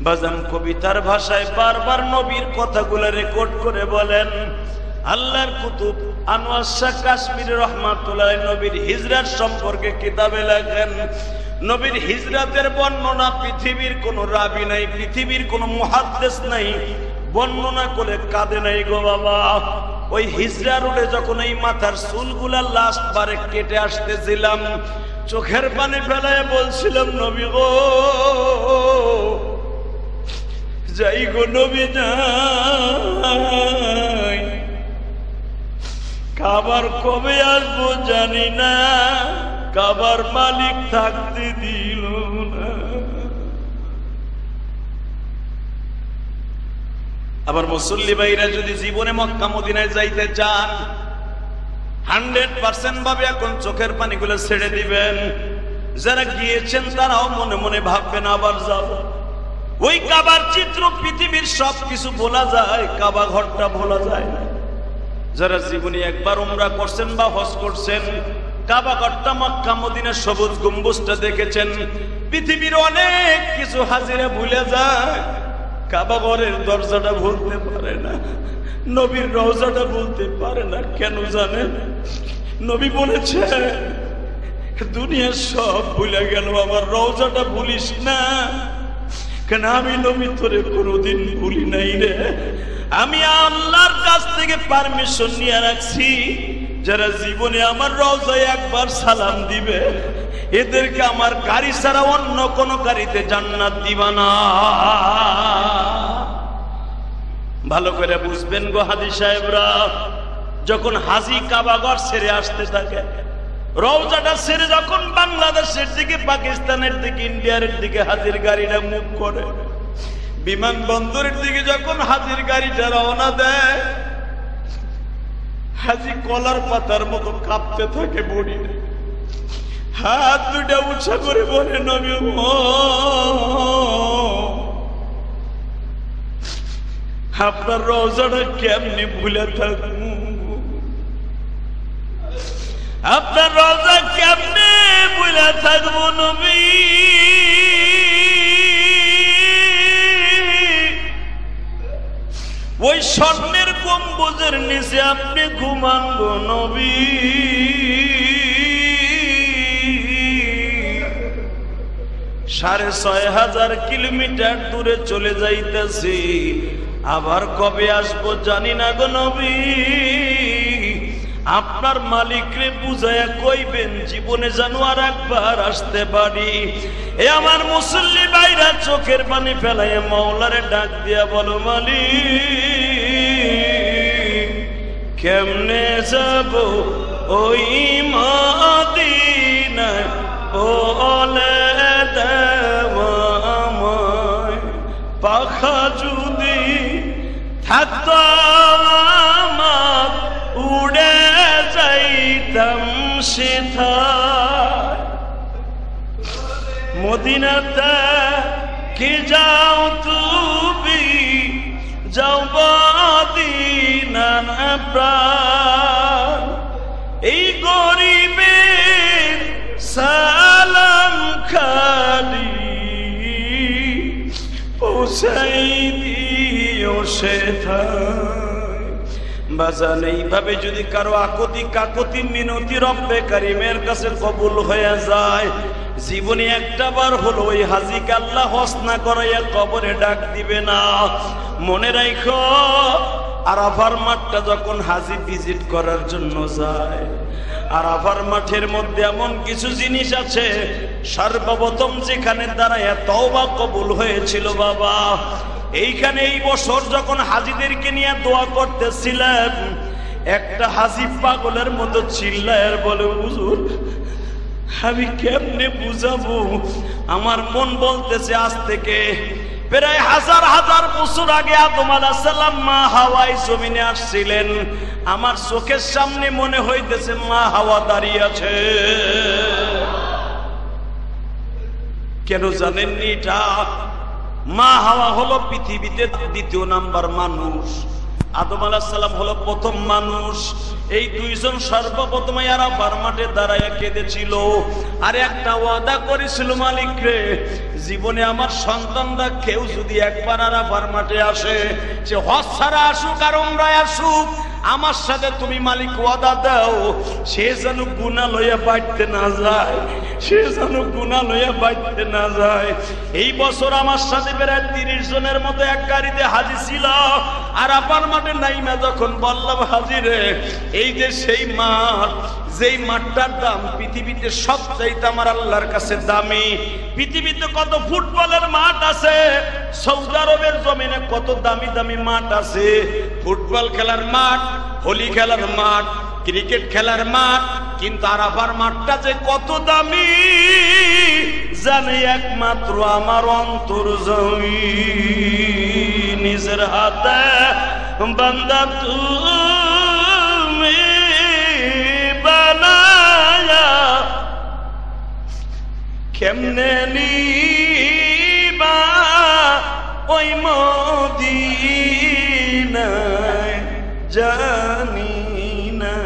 বাজান কবিতার ভাষায় বারবার নবীর কথাগুলো রেকর্ড করে বলেন। আল্লাহর কুতুব আনোয়ার শাহ কাশ্মীরি রহমাতুল্লাহ নবীর হিজরাত সম্পর্কে কিতাবে লেখেন, নবীর হিজরাতের বর্ণনা পৃথিবীর কোন রাবি নাই, পৃথিবীর কোন মুহাদ্দিস নাই বর্ণনা করে কাঁদে নাই গো বাবা। ওই হিজরা রোডে যখন এই মাথার চুলগুলা লাস্ট বারে কেটে আসতেছিলাম, চোখের পানি ফেলায় বলছিলাম নবী গো যাই গো নবী যাই, কাবার কবে আসবো জানি না, কাবার মালিক থাকতে দিল না। আবার মুসল্লি ভাইরা যদি জীবনে মক্কা মদিনায় যাইতে চান 100% ভাবে এখন চোখের পানিগুলো ছেড়ে দিবেন। যারা গিয়েছেন তারাও মনে মনে ভাববেন আবার যাব, ওই কাবার চিত্র পৃথিবীর সবকিছু ভোলা যায়, কাবা ঘরটা ভোলা যায় না। যারা জীবনে একবার উমরা করছেন বা হজ করছেন, কাবা ঘরটা, মক্কা মদিনার সবুজ গম্বুজটা দেখেছেন, পৃথিবীর অনেক কিছু হাজিরা ভুলে যায়, কাবা ঘরের দরজাটা ভুলতে পারে না, নবীর রওজাটা বলতে পারে না। কেন জানেন? নবী বলেছে দুনিয়ার সব ভুলে গেল, আমার রওজাটা ভুলিস না। কেন? আমি নবী তোরে কোনোদিন ভুলি নাই রে। আমি আল্লাহর কাছ থেকে পারমিশন নিয়ে রাখছি, যারা জীবনে আমার রওজায় একবার সালাম দিবে এদেরকে আমার গাড়ি ছাড়া অন্য কোন গাড়িতে জান্নাত দিবা না। ভালো করে বুঝবেন গো হাজী সাহেবরা, যখন হাজী কাবাঘর ছেড়ে আসতে থাকে, রওজাটা ছেড়ে যখন বাংলাদেশের দিকে, পাকিস্তানের দিকে, ইন্ডিয়ার দিকে হাজির গাড়িটা মুভ করে, বিমানবন্দরের দিকে যখন হাজির গাড়িটা রওনা দেয়, হাজী কলার পাতার মতো কাঁপতে থাকে বডি, হাত দুটা উঁচা করে বলে নবী আপনার রওজাটা কেমনি ভুলে থাকবো, আপনার রওজা কেমনে ভুলে থাকবো নবী। ওই স্বর্ণের গম্বুজের নিচে আপনি ঘুমান গো নবী। 6500 কিলোমিটার দূরে চলে যাইতেছি, আবার কবে আসবো জানি না গো নবী। আপনার মালিকরে বুঝায়া কইবেন জীবনে যেন আর একবার আসতে পারি। এ আমার মুসল্লি ভাইরা চোখের পানি ফেলায় মাওলারে ডাক দিয়া বলো মালিক কেমনে যাব ওই মদিনায়, বলে দেওয়া আমায় পাখা যদি থাকতো আমার উড়ে যাইতাম সেথায়। মদিনাতে কি যাও তুমি, যাও মদিনার প্রাণ। এই গরিবের সালাম খালি পৌঁছাই দিও সেথায়। বাজান এইভাবে যদি কারো আকুতি কাকুতি মিনতি রব্বে কারিমের কাছে কবুল হয়ে যায়, জীবনে একটা বার হলো ওই হাজীকে আল্লাহ হজ না করাইয়া কবরে ডাক দিবে না। মনে রাখো, আরাফার মাঠটা যখন হাজী ভিজিট করার জন্য যায়, আরাফার মাঠের মধ্যে এমন কিছু জিনিস আছে, সর্বপ্রথম যেখানে দাঁড়াইয়া তওবা কবুল হয়েছিল বাবা, এইখানে এই বছর যখন হাজীদেরকে নিয়ে দোয়া করতেছিলেন, একটা হাজী পাগলের মতো চিল্লায় বলে হুজুর আমি কেমনে বুঝাবো, আমার মন বলতেছে আজ থেকে প্রায় হাজার হাজার বছর আগে আদম আলাইহিস সালাম মা হাওয়ায় জমিনে আসছিলেন, আমার চোখের সামনে মনে হইতেছে মা হাওয়া দাঁড়িয়ে আছে। কেন জানেননি এটা? মা হাওয়া হলো পৃথিবীতে দ্বিতীয় নাম্বার মানুষ, আদম আলাইহিস সালাম হলো প্রথম মানুষ। এই দুইজন সর্বপ্রথম আরাফার মাঠে দাঁড়ায় কেঁদেছিল আর একটা ওয়াদা করেছিল, মালিক রে জীবনে আমার সন্তানরা কেউ যদি একবার আরাফার মাঠে আসে, সে হজ ছাড়া আসুক আর উমরায় আসুক, আমার সাথে তুমি মালিক ওয়াদা দাও সে যেন গুনাহ লইয়া বাড়তে না যায়, সে যেন গুনাহ লইয়া বাড়তে না যায়। এই বছর আমার সাথে প্রায় 30 জনের মতো এক গাড়িতে হাজী ছিল। আরাফার মাঠে নাইমা যখন বললাম হাজী রে, এই যে সেই মাঠ, যেই মাঠটার দাম পৃথিবীতে সবচাইতে আমার আল্লাহর কাছে দামি। পৃথিবীতে কত ফুটবলের মাঠ আছে, সৌদি আরবের জমিনে কত দামি দামি মাঠ আছে, ফুটবল খেলার মাঠ, হোলি খেলার মাঠ, ক্রিকেট খেলার মাঠ, কিন্তু আরাফার মাঠটা যে কত দামি জানে একমাত্র আমার অন্তর্যামী। নিজের হাতে বান্দা তুমি বানায়া কেমনে নিবা ওই মদিনায় জানি না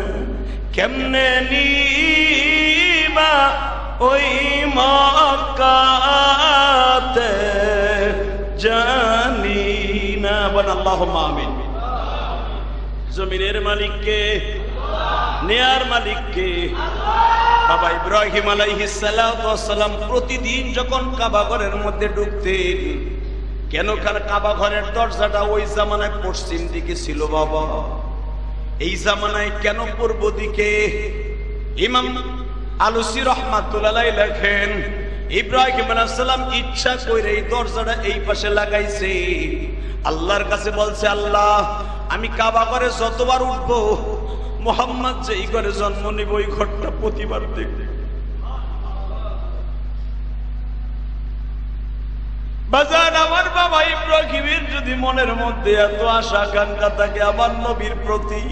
কেমনে নিবা ওই মক্কাতে জানি না। বল আল্লাহুম্মা আমিন। জমিনের মালিক কে? নেয়ার মালিক কে? বাবা ইব্রাহিম আলাইহিস সালাতু ওয়াস সালাম প্রতিদিন যখন কাবা ঘরের মধ্যে ঢুকতেন, কেন কাবা ঘরের দরজাটা ওই জামানায় পশ্চিম দিকে ছিল বাবা? এই জামানায় কেন পূর্ব দিকে? ইমাম আলুসি রাহমাতুল্লাহ আলাইহি লেখেন, ইব্রাহিম আলাইহিস সালাম ইচ্ছা করে এই দরজাটা এই পাশে লাগাইছে। আল্লাহর কাছে বলছে, আল্লাহ আমি কাবা ঘরে যতবার উঠবো মুহাম্মদ যে এই ঘরে জন্ম নিব ওই ঘরটা প্রতিবার দেখব। বাজার আমার বাবা ইব্রাহিমের যদি মনের মধ্যে এত আশা আকাঙ্ক্ষা থাকে আমার নবীর প্রতি,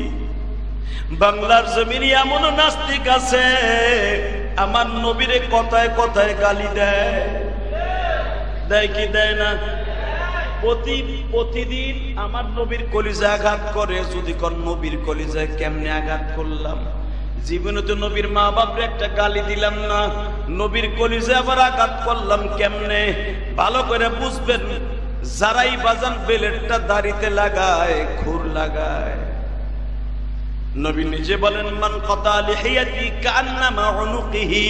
বাংলার জমিনে এমন নাস্তিক আছে আমার নবীরে কথায় কথায় গালি দেয়, দেয় কি দেয় না? প্রতিদিন আমার নবীর কলিজায় আঘাত করে। যদি কোন নবীর কলিজায় কেমনে আঘাত করলাম, জীবনে তো নবীর মা বাপরে একটা গালি দিলাম না, নবীর কলিজায় আবার আঘাত করলাম কেমনে? ভালো করে বুঝবেন, যারাই বাজান বেলেটটা দাড়িতে লাগায়, খুর লাগায়, নবী নিজে বলেন মান কাতা লিহিয়াতি কান্নামা উনুকিহি,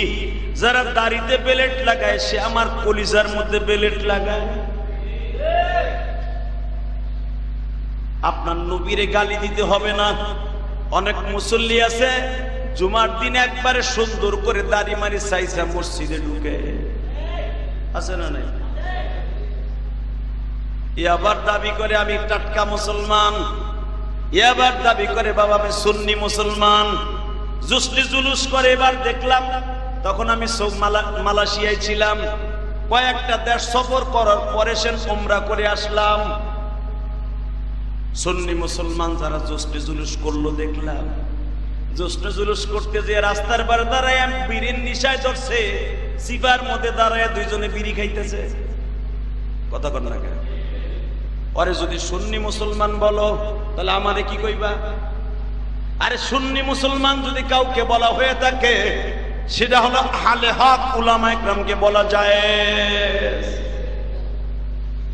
যারা দাড়িতে বেলেট লাগায় সে আমার কলিজার মধ্যে বেলেট লাগায়। আপনার নবীরে গালি দিতে হবে না। অনেক মুসল্লি আছে জুমার দিন একবারে সুন্দর করে দাড়ি মারি সাইসা মসজিদে ঢুকে, আছে না নাই? আবার দাবি করে আমি টাটকা মুসলমান, এবার দাবি করে বাবা আমি সুন্নি মুসলমান, জুসলি জুলুস করে। এবার দেখলাম, তখন আমি মালয়েশিয়ায় ছিলাম, কয়েকটা দেশ সফর করার পরে সেন উমরা করে আসলাম। সুন্নি মুসলমান যারা জুসলি জুলুস করলো দেখলাম, জুসলি জুলুস করতে যে রাস্তার বার দাঁড়ায় বিড়ির নিশায় ধরছে, সিপার মধ্যে দাঁড়ায় দুইজনে বিড়ি খাইতেছে। কথা কর না কেন? আরে যদি সুন্নি মুসলমান বলো তাহলে আমারে কি কইবা? আরে সুন্নি মুসলমান যদি কাউকে বলা হয়ে থাকে সেটা হলো আহলে হক উলামা ইকরামকে বলা যায়।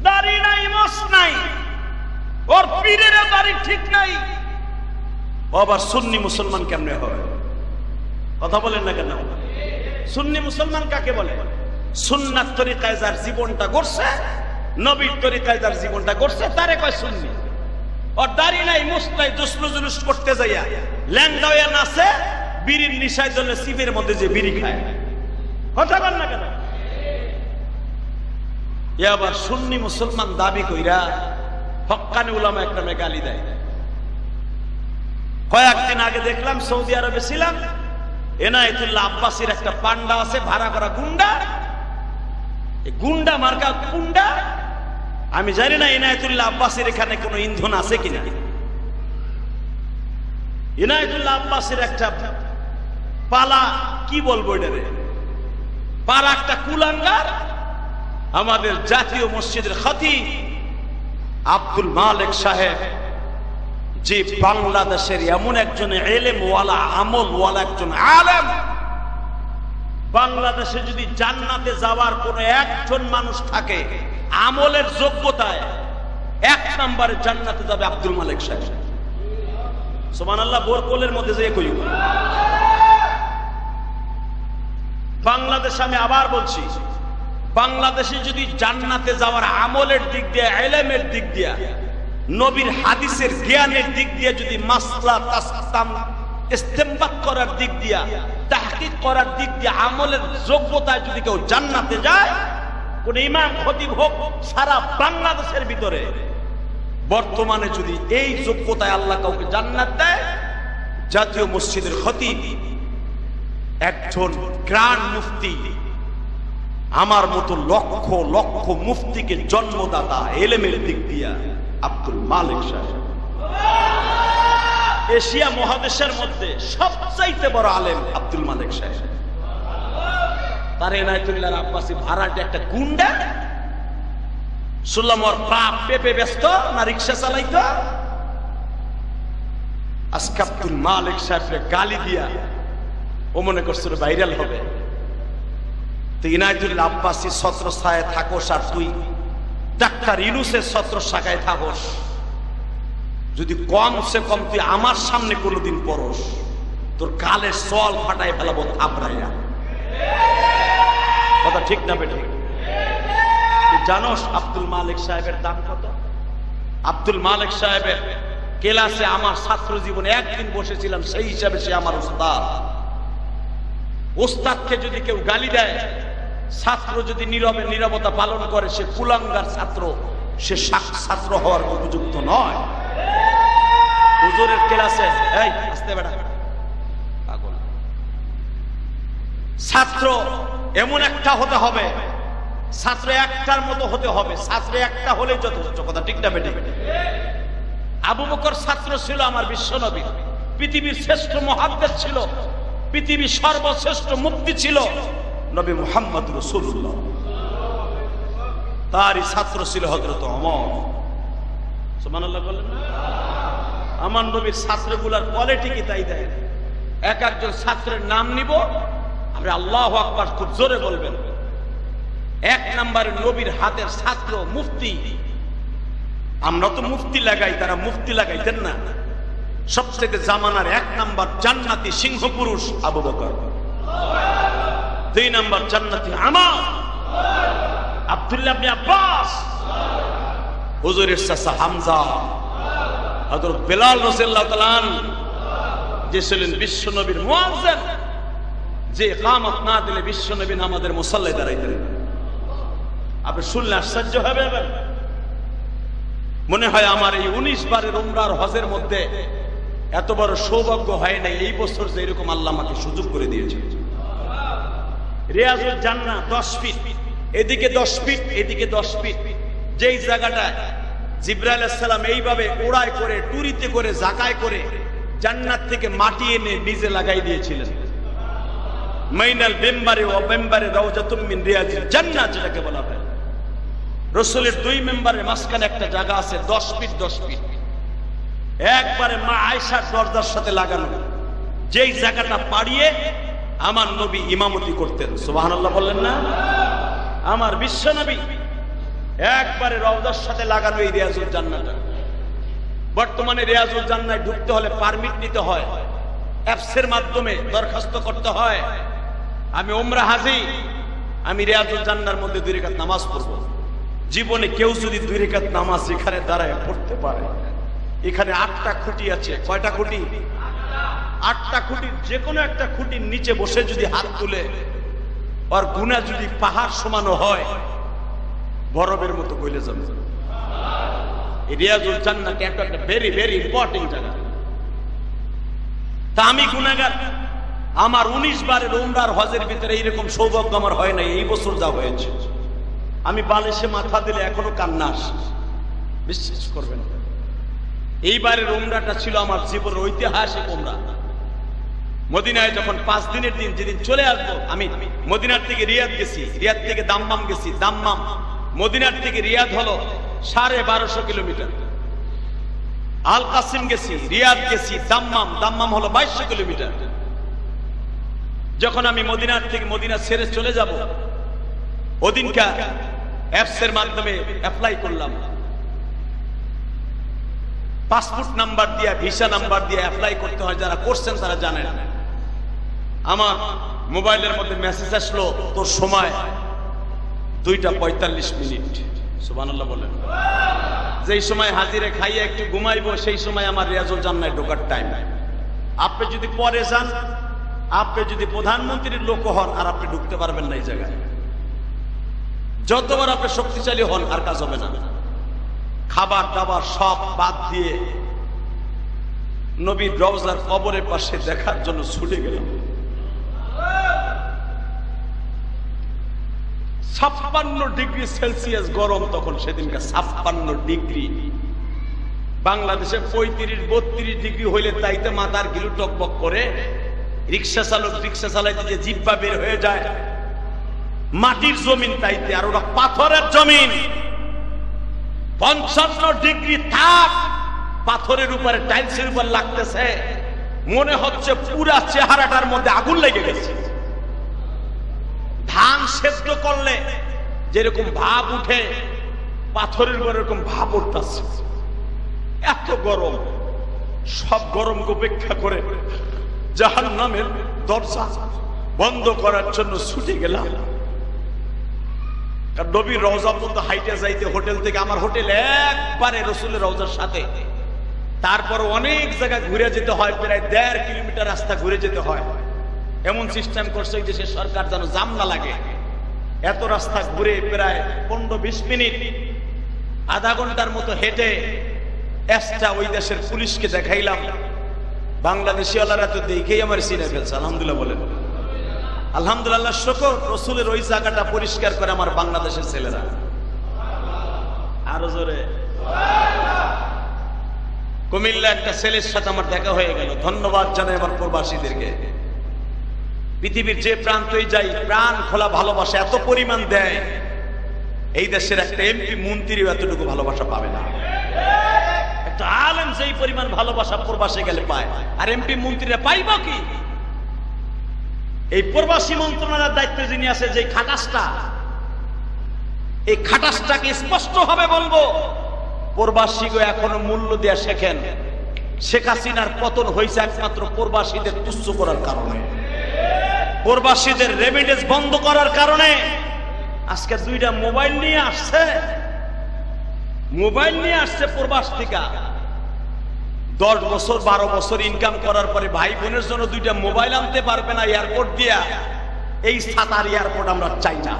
দাড়ি নাই, মোশ নাই, ওর পীরের দাড়ি ঠিক নাই, আবার সুন্নি মুসলমান কেমনে হয়? কথা বলেন না কেন? সুন্নি মুসলমান কাকে বলে? সুন্নাত তরিকায় যার জীবনটা গড়ছে, নবীর তরিকায় যার জীবনটা গড়ছে তারে কয় সুন্নি। ওর দাড়ি নাই, মুছ নাই, জুসলু জুলুস করতে যাইয়া ল্যাংড়া হইয়া নাচে, বিড়ির নিশায় জন্য শিবের মধ্যে যে বিড়ি খায়। কথা বল না কেন? আবার সুন্নি মুসলমান দাবি কইরা হক্কানি উলামা একরামে গালি দেয়। কয়েকদিন আগে দেখলাম সৌদি আরবে ছিলাম, এনায়েতুল্লাহ আব্বাসীর একটা পান্ডা আছে, ভাড়া করা গুন্ডা, গুন্ডা মার্কা গুন্ডা। আমি জানি না এনায়েতুল্লাহ আব্বাসীর এখানে কোনো ইন্ধন আছে কিনা। এনায়েতুল্লাহ আব্বাসীর একটা পালা, কি বলবো এটারে, পালা একটা কুলাঙ্গার। আমাদের জাতীয় মসজিদের খতিব আব্দুল মালিক সাহেব, যে বাংলাদেশের এমন একজন এলেমওয়ালা আমলওয়ালা একজন আলেম, বাংলাদেশে যদি জান্নাতে যাওয়ার কোন একজন মানুষ থাকে আমলের যোগ্যতায়, এক নম্বরে জান্নাতে যাবে আব্দুল মালিক সাহেব। সুবহানাল্লাহ। বোরকলের মধ্যে যে কই বাংলাদেশ, আমি আবার বলছি, বাংলাদেশে যদি জান্নাতে যাওয়ার আমলের দিক দিয়ে, ইলমের দিক দিয়ে, নবীর হাদিসের জ্ঞানের দিক দিয়ে, যদি মাসলা তাসতাম ইস্তেমবাত করার দিক দিয়ে, তাহকিক করার দিক দিয়ে, আমলের যোগ্যতায় যদি কেউ জান্নাতে যায়, কোন ইমাম খতিব হোক সারা বাংলাদেশের ভিতরে, বর্তমানে যদি এই যোগ্যতায় আল্লাহ কাউকে জান্নাত দেয়, জাতীয় মসজিদের খতিব একজন গ্র্যান্ড মুফতি, আমার মতো লক্ষ লক্ষ মুফতিকে জন্মদাতা এলেমের দিক দিয়া আব্দুল মালিক সাহেব। এশিয়া মহাদেশের মধ্যে সবচাইতে বড় আলেম আব্দুল মালিক সাহেব। তার এনায়েতুল্লাহ আব্বাসী ভাড়াটে একটা গুন্ডা, শুনলাম ওর বাপ পেপে ব্যস্ত না রিক্সা চালাইতো। আজকে আব্দুল মালিক সাহেবকে গালি দিয়া ও মনে করছিল ভাইরাল হবে। তো ইনায়তুল্লাহ আব্বাসী ছত্রছায়ায় থাকোস আর তুই ডাক্তার ইউনূসের ছত্রছায়ায় থাকোস, যদি কমসে কম তুই আমার সামনে কোনোদিন পড়স, তোর গালের সল ফাটাই ফেলাবো থাপড়াইয়া। কথা ঠিক না বেটা? তুই জানোস আব্দুল মালিক সাহেবের দাম কত? আব্দুল মালিক সাহেবের ক্লাসে আমার ছাত্র জীবনে একদিন বসেছিলাম, সেই হিসাবে সে আমার উস্তাদ। উস্তাদকে যদি কেউ গালি দেয়, ছাত্র যদি নীরবতা পালন করে, সে কুলাঙ্গার ছাত্র, সে ছাত্র হওয়ার উপযুক্ত নয়। হুজুরের ক্লাসে এই আসতে বেটা পাগল, ছাত্র এমন একটা হতে হবে, ছাত্র একটার মতো হতে হবে, ছাত্র একটা হলেই যথেষ্ট। কথা ঠিক না বেটা? আবু বকর ছাত্র ছিল আমার বিশ্বনবী, পৃথিবীর শ্রেষ্ঠ মুহাদ্দিস ছিল, পৃথিবীর সর্বশ্রেষ্ঠ মুফতি ছিল নবী মুহাম্মদ রাসূলুল্লাহ। তারই ছাত্র ছিল হযরত ওমর। সুবহানাল্লাহ বলেন না? আমার নবীর ছাত্রগুলার কোয়ালিটি কি তাই দেয়। এক একজন ছাত্রের নাম নিব, আপনি আল্লাহু আকবার খুব জোরে বলবেন। এক নম্বরে নবীর হাতের ছাত্র মুফতি। আমরা তো মুফতি লাগাই, তারা মুফতি লাগাইতেন না। সবচেয়ে জামানার এক নাম্বার জান্নাতি সিংহ পুরুষ আবু বকর, দুই নাম্বার জান্নাতি আমার আব্দুল্লাহ ইবনে আব্বাস, হুজুরের চাচা হামজা, হযরত বেলাল রাদিয়াল্লাহু তাআলা যে ছিলেন বিশ্বনবীর মুয়াজ্জিন, যে ইকামত না দিলে বিশ্বনবী আমাদের মুসাল্লায় দাঁড়াইতেন। আপনি শুনলে আশ্চর্য হবেন। মনে হয় আমার এই 19 বারের উমরার হজের মধ্যে এত বড় সৌভাগ্য হয় নাই এই বছর যে এরকম আল্লাহ আমাকে সুযোগ করে দিয়েছে। রিয়াজুল জান্নাহ 10 ফিট, এদিকে 10 ফিট, এদিকে 10 ফিট, যেই জায়গাটায় জিবরাইল আলাইহিস সালাম এইভাবে উড়ায় করে, টুরিতে করে, জাকায় করে জান্নাত থেকে মাটি এনে নিজে লাগাই দিয়েছিলেন। মাইনাল মেম্বারে ও মেম্বারে রাউজাতুম মিন রিয়াজিল জান্নাহ যেটাকে বলা হয়। রাসূলের 2 মেম্বারের মাঝখানে একটা জায়গা আছে 10 ফিট 10 ফিট, একবারে মা আয়েশার দরজার সাথে লাগানো, যেই জায়গাটা পাড়িয়ে আমার নবী ইমামতি করতেন। সুবহানাল্লাহ বললেন না? আমার বিশ্ব নবী একবারে রওজার সাথে লাগানো এই রিয়াজুল জান্নাহটা। বর্তমানে রিয়াজুল জান্নাহে ঢুকতে হলে পারমিট নিতে হয়, অ্যাপসের মাধ্যমে দরখাস্ত করতে হয়। আমি উমরা হাজি, আমি রিয়াজুল জান্নাহর মধ্যে 2 রাকাত নামাজ পড়ব। জীবনে কেউ যদি 2 রাকাত নামাজ এখানে দাঁড়ায় পড়তে পারে, এখানে 8টা খুঁটি আছে। কয়টা খুঁটি? 8টা খুঁটির যে কোনো একটা খুঁটির নিচে বসে যদি হাত তুলে, আর গুনাহ যদি পাহাড় সমানো হয়, বরফের মতো গলে যাবে। এই রিয়াজুল জান্নাহ একটা ভেরি ভেরি ইম্পর্টেন্ট জায়গা। তা আমি গুনাহগার, আমার 19 বারের উমরার হজের ভিতরে এইরকম সৌভাগ্য আমার হয় নাই, এই বছর যা হয়েছে। আমি বালিশে মাথা দিলে এখনো কান্না আসে, বিশ্বাস করবেন। এইবারের উমরাটা ছিল আমার জীবনের ঐতিহাসিক উমরা। মদিনায় যখন 5 দিনের দিন, যেদিন চলে আসবো, আমি মদিনার থেকে রিয়াদ গেছি, রিয়াদ থেকে দাম্মাম গেছি, দাম্মাম মদিনার থেকে রিয়াদ হলো 1250 কিলোমিটার। আল কাসিম গেছি, রিয়াদ গেছি, দাম্মাম, দাম্মাম হলো 2200 কিলোমিটার। যখন আমি মদিনার থেকে মদিনা ছেড়ে চলে যাব, ওদিনকা অ্যাপসের মাধ্যমে অ্যাপ্লাই করলাম। পাসপোর্ট নাম্বার দিয়ে, ভিসা নাম্বার দিয়ে অ্যাপ্লাই করতে হয়, যারা করছেন তারা জানেন। আমার মোবাইলের মধ্যে মেসেজ আসলো, তোর সময় 2টা 45 মিনিট। সুবহানাল্লাহ বলেন। যেই সময় হাজিরে খাইয়ে একটু ঘুমাইবো, সেই সময় আমার রিয়াজুল জান্নাহে ঢোকার টাইম। আপনি যদি পরে যান, আপনি যদি প্রধানমন্ত্রীর লোক হন, আর আপনি ঢুকতে পারবেন না এই জায়গায়। যতবার আপনি শক্তিশালী হন, আর কাজ হবে না। খাবার দাবার সব বাদ দিয়ে নবীর রওজার কবরের পাশে দেখার জন্য ছুটে গেলাম। 56 ডিগ্রি সেলসিয়াস গরম তখন, সেদিনকার 56 ডিগ্রি। বাংলাদেশে 35-32 ডিগ্রি হইলে তাইতে মাথার গিলু টকবক করে। রিক্সা চালক রিক্সা চালাইতে যে জিব্বা বের হয়ে যায়। মাটির জমিন তাইতে, আর ওরা পাথরের জমিন। 55 ডিগ্রি তাপ পাথরের উপরে টাইলসের উপর লাগতেছে, মনে হচ্ছে পুরা চেহারাটার মধ্যে আগুন লেগে গেছে। ধান সেদ্ধ করলে যেরকম ভাব উঠে, পাথরের উপর এরকম ভাব উঠতেছে, এত গরম। সব গরমকে উপেক্ষা করে জাহান্নামের দরজা বন্ধ করার জন্য ছুটে গেলাম। কারণ নবীর রওজা পর্যন্ত হাইটে যাইতে হোটেল থেকে, আমার হোটেল একবারে রসুলের রওজার সাথে, তারপর অনেক জায়গা ঘুরে যেতে হয়, প্রায় 1.5 কিলোমিটার রাস্তা ঘুরে যেতে হয়। এমন সিস্টেম করছে এই দেশের সরকার যেন জাম না লাগে। এত রাস্তা ঘুরে প্রায় 15-20 মিনিট, আধা ঘন্টার মতো হেঁটে এক্সট্রা ওই দেশের পুলিশকে দেখাইলাম। বাংলাদেশিওয়ালারা তো দেখেই আমার চিনে ফেলছে। আলহামদুলিল্লাহ বলেন আলহামদুলিল্লাহ, শুকর। রসুলের ওই জায়গাটা পরিষ্কার করে আমার বাংলাদেশের ছেলেরা। আরো জোরে। কুমিল্লা একটা ছেলের সাথে আমার দেখা হয়ে গেল। ধন্যবাদ জানাই আমার প্রবাসীদেরকে। পৃথিবীর যে প্রান্তই যাই প্রাণ খোলা ভালোবাসা এত পরিমাণ দেয়, এই দেশের একটা এমপি মন্ত্রীও এতটুকু ভালোবাসা পাবে না। একটা আলেম যেই পরিমাণ ভালোবাসা প্রবাসে গেলে পায়, আর এমপি মন্ত্রীরা পাইব কি? এই প্রবাসী মন্ত্রণালয়ের দায়িত্ব যিনি আছে, যে খাটাসটা, এই খাটাসটাকে স্পষ্ট ভাবে বলবো, প্রবাসীকে এখনো মূল্য দেয়া শেখেন। শেখ হাসিনার পতন হয়েছে একমাত্র প্রবাসীদের তুচ্ছ করার কারণে, প্রবাসীদের রেমিটেন্স বন্ধ করার কারণে। আজকে 2টা মোবাইল নিয়ে আসছে, প্রবাস থেকে। 10 বছর 12 বছর ইনকাম করার পরে ভাই বোনের জন্য 2টা মোবাইল আনতে পারবে না এয়ারপোর্ট দিয়া। এই সাতার এয়ারপোর্ট আমরা চাই না।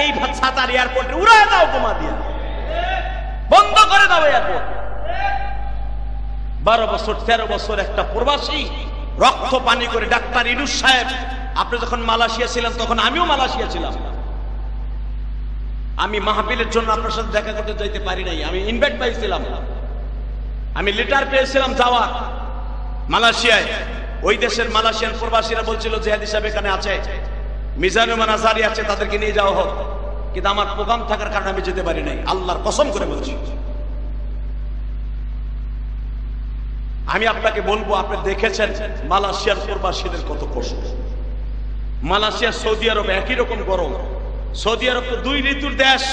এই সাতার এয়ারপোর্টে উড়ায় দাও, বোমা দিয়া বন্ধ করে দাও এয়ারপোর্ট। 12 বছর 13 বছর একটা প্রবাসী রক্ত পানি করে। ডাক্তার ইউনূস সাহেব, আপনি যখন মালয়েশিয়া ছিলেন তখন আমিও মালয়েশিয়া ছিলাম। আমি মাহফিলের জন্য আপনার সাথে দেখা করতে যাইতে পারি নাই। আমি ইনভাইট পাইছিলাম, আমি লেটার পেয়েছিলাম যাওয়ার মালয়েশিয়ায়। ওই দেশের মালয়েশিয়ান প্রবাসীরা বলছিল জিহাদি সাহেব এখানে আছে, মিজানুর রহমান আজহারী আছে, তাদেরকে নিয়ে যাওয়া হোক। কিন্তু আমার প্রোগ্রাম থাকার কারণে আমি যেতে পারি নাই। আল্লাহর কসম করে বলছি। আমি আপনাকে বলবো, আপনি দেখেছেন মালয়েশিয়ার প্রবাসীদের কত কষ্ট। মালয়েশিয়া, সৌদি আরব একই রকম গরম। সৌদি আরব তো 2 ঋতুর দেশ,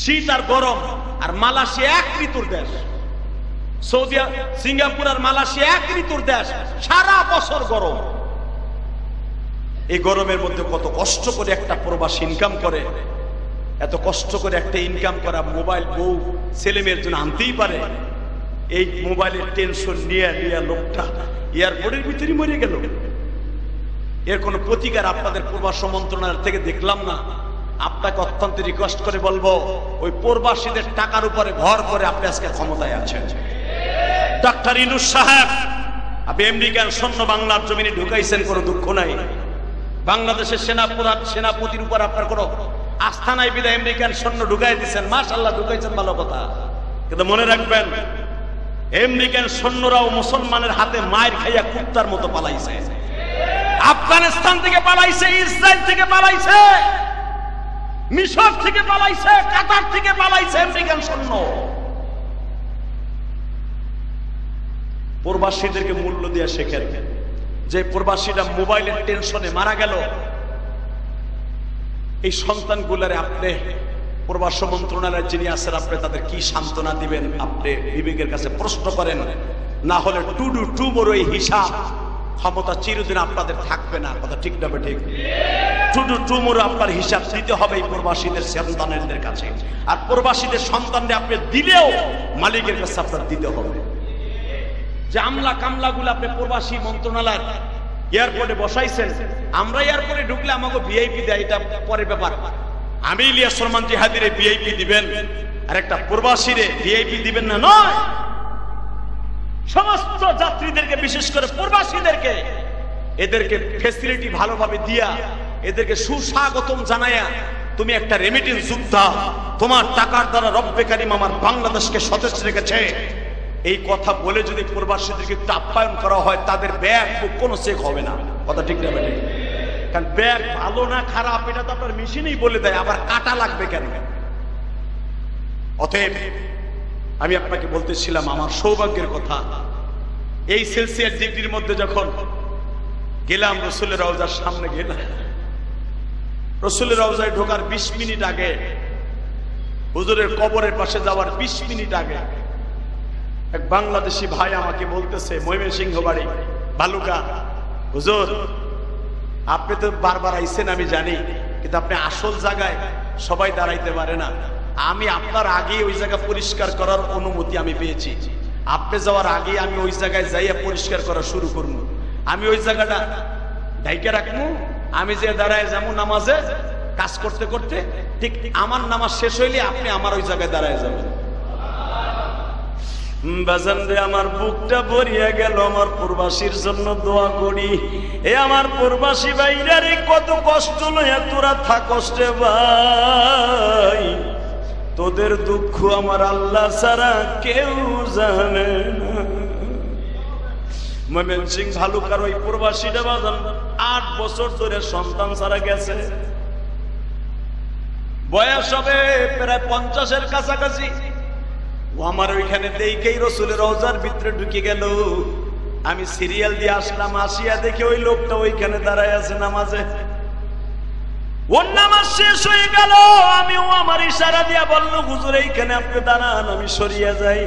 শীত আর গরম। আর মালয়েশিয়া 1 ঋতুর দেশ। সৌদি, সিঙ্গাপুর আর মালয়েশিয়া 1 ঋতুর দেশ, সারা বছর গরম। এই গরমের মধ্যে কত কষ্ট করে একটা প্রবাসী ইনকাম করে। এত কষ্ট করে একটা ইনকাম করা মোবাইল বউ ছেলে মেয়ের জন্য আনতেই পারে। এই মোবাইলের টেনশন নিয়ে লোকটা এয়ারপোর্টের ভিতরে মরে গেল। এর কোনো প্রতিকার আপনাদের প্রবাস মন্ত্রণালয় থেকে দেখলাম না। আপনাকে অত্যন্ত রিকোয়েস্ট করে বলবো, ওই প্রবাসীদের টাকার উপরে ভর করে আপনি আজকে ক্ষমতায় আছেন। ডাক্তার ইউনূস সাহেব, আপনি আমেরিকান সৈন্য বাংলার জমিনে ঢুকাইছেন, কোনো দুঃখ নাই। বাংলাদেশের সেনাপতির উপর আপনার কোনো আস্থা নাই বিধায় আমেরিকান সৈন্য ঢুকাই দিচ্ছেন। মাশাআল্লাহ, ঢুকাইছেন, ভালো কথা। কিন্তু মনে রাখবেন, আমেরিকান সৈন্যরাও মুসলমানের হাতে মায়ের খাইয়া কুত্তার মতো পালাইছে। আফগানিস্তান থেকে পালাইছে, ইসরায়েল থেকে পালাইছে, মিশর থেকে পালাইছে, কাতার থেকে পালাইছে আমেরিকান সৈন্য। প্রবাসীদেরকে মূল্য দিয়ে শেখেন। যে প্রবাসীরা মোবাইলের টেনশনে মারা গেল, এই সন্তানগুলারে আপনি প্রবাস মন্ত্রণালয়ের যিনি আছেন, আপনি তাদের কি সান্ত্বনা দিবেন? আপনি বিবেকের কাছে প্রশ্ন করেন। না হলে টুডু এই হিসাব ক্ষমতা চিরদিন আপনাদের থাকবে না। কথা ঠিক না? ঠিক। টুডু আপনার হিসাব দিতে হবে এই প্রবাসীদের সন্তানদের কাছে। আর প্রবাসীদের সন্তানদের আপনি দিলেও মালিকের কাছে আপনার দিতে হবে। যে আমলা কামলাগুলো আপনি প্রবাসী মন্ত্রণালয় এয়ারপোর্টে বসাইছেন, আমরা এয়ারপোর্টে ঢুকলে আমাকে ভিআইপি দেয়, এটা পরের ব্যাপার। আমি ইলিয়াস রহমান জিহাদিরে ভিআইপি দিবেন আর একটা প্রবাসীরে ভিআইপি দিবেন না, নয়। সমস্ত যাত্রীদেরকে, বিশেষ করে প্রবাসীদেরকে, এদেরকে ফ্যাসিলিটি ভালোভাবে দিয়া, এদেরকে সুস্বাগতম জানায়া, তুমি একটা রেমিটেন্স যোদ্ধা, তোমার টাকার দ্বারা রব্বে কারিম আমার বাংলাদেশকে সতেজ রেখেছে, এই কথা বলে যদি প্রবাসীদেরকে একটু আপ্যায়ন করা হয়, তাদের ব্যাগ কোনো চেক হবে না। কথা ঠিক না? কারণ ব্যাগ ভালো না খারাপ এটা তো আপনার মেশিনেই বলে দেয়। আবার কাটা লাগবে কেন? অতএব আমি আপনাকে বলতেছিলাম আমার সৌভাগ্যের কথা, এই সেলসিয়াস ডিগ্রির মধ্যে যখন গেলাম রসুলের রওজার সামনে গেলাম, রসুলের রওজায় ঢোকার 20 মিনিট আগে, হুজুরের কবরের পাশে যাওয়ার 20 মিনিট আগে এক বাংলাদেশি ভাই আমাকে বলতেছে, ময়মনসিংহ বাড়ি, ভালুকা, হুজুর আপনি তো বারবার আইছেন আমি জানি, কিন্তু আপনি আসল জায়গায় সবাই দাঁড়াইতে পারে না, আমি আপনার আগে ওই জায়গা পরিষ্কার করার অনুমতি আমি পেয়েছি, আপনি যাওয়ার আগে আমি ওই জায়গায় যাইয়া পরিষ্কার করা শুরু করবো, আমি ওই জায়গাটা ঢাইকে রাখবো, আমি যে দাঁড়ায় যাবো নামাজে কাজ করতে করতে, ঠিক আমার নামাজ শেষ হইলে আপনি আমার ওই জায়গায় দাঁড়ায় যাবেন। বাজান রে, আমার বুকটা ভরিয়া গেল, আমার প্রবাসীর জন্য দোয়া করি। এ আমার প্রবাসী ভাইরা রে, কত কষ্ট লইয়া তোরা থাকস রে ভাই, তোদের দুঃখ আমার আল্লাহ ছাড়া কেউ জানে না। ময়মনসিংহ ভালুকার ওই প্রবাসীটা বাজান 8 বছর ধরে সন্তান ছাড়া গেছে, বয়স হবে প্রায় 50-এর কাছাকাছি। ও আমার ওইখানে দেখেই রসুলের রওজার ভিতরে ঢুকে গেল, আমি সিরিয়াল দিয়ে আসলাম, আসিয়া দেখে ওই লোকটা ওইখানে দাঁড়ায় আছে নামাজে, ওর নামাজ শেষ হয়ে গেল, আমিও আমার ইশারা দিয়া বললো, হুজুর এইখানে আপনি দাঁড়ান, আমি সরিয়ে যাই।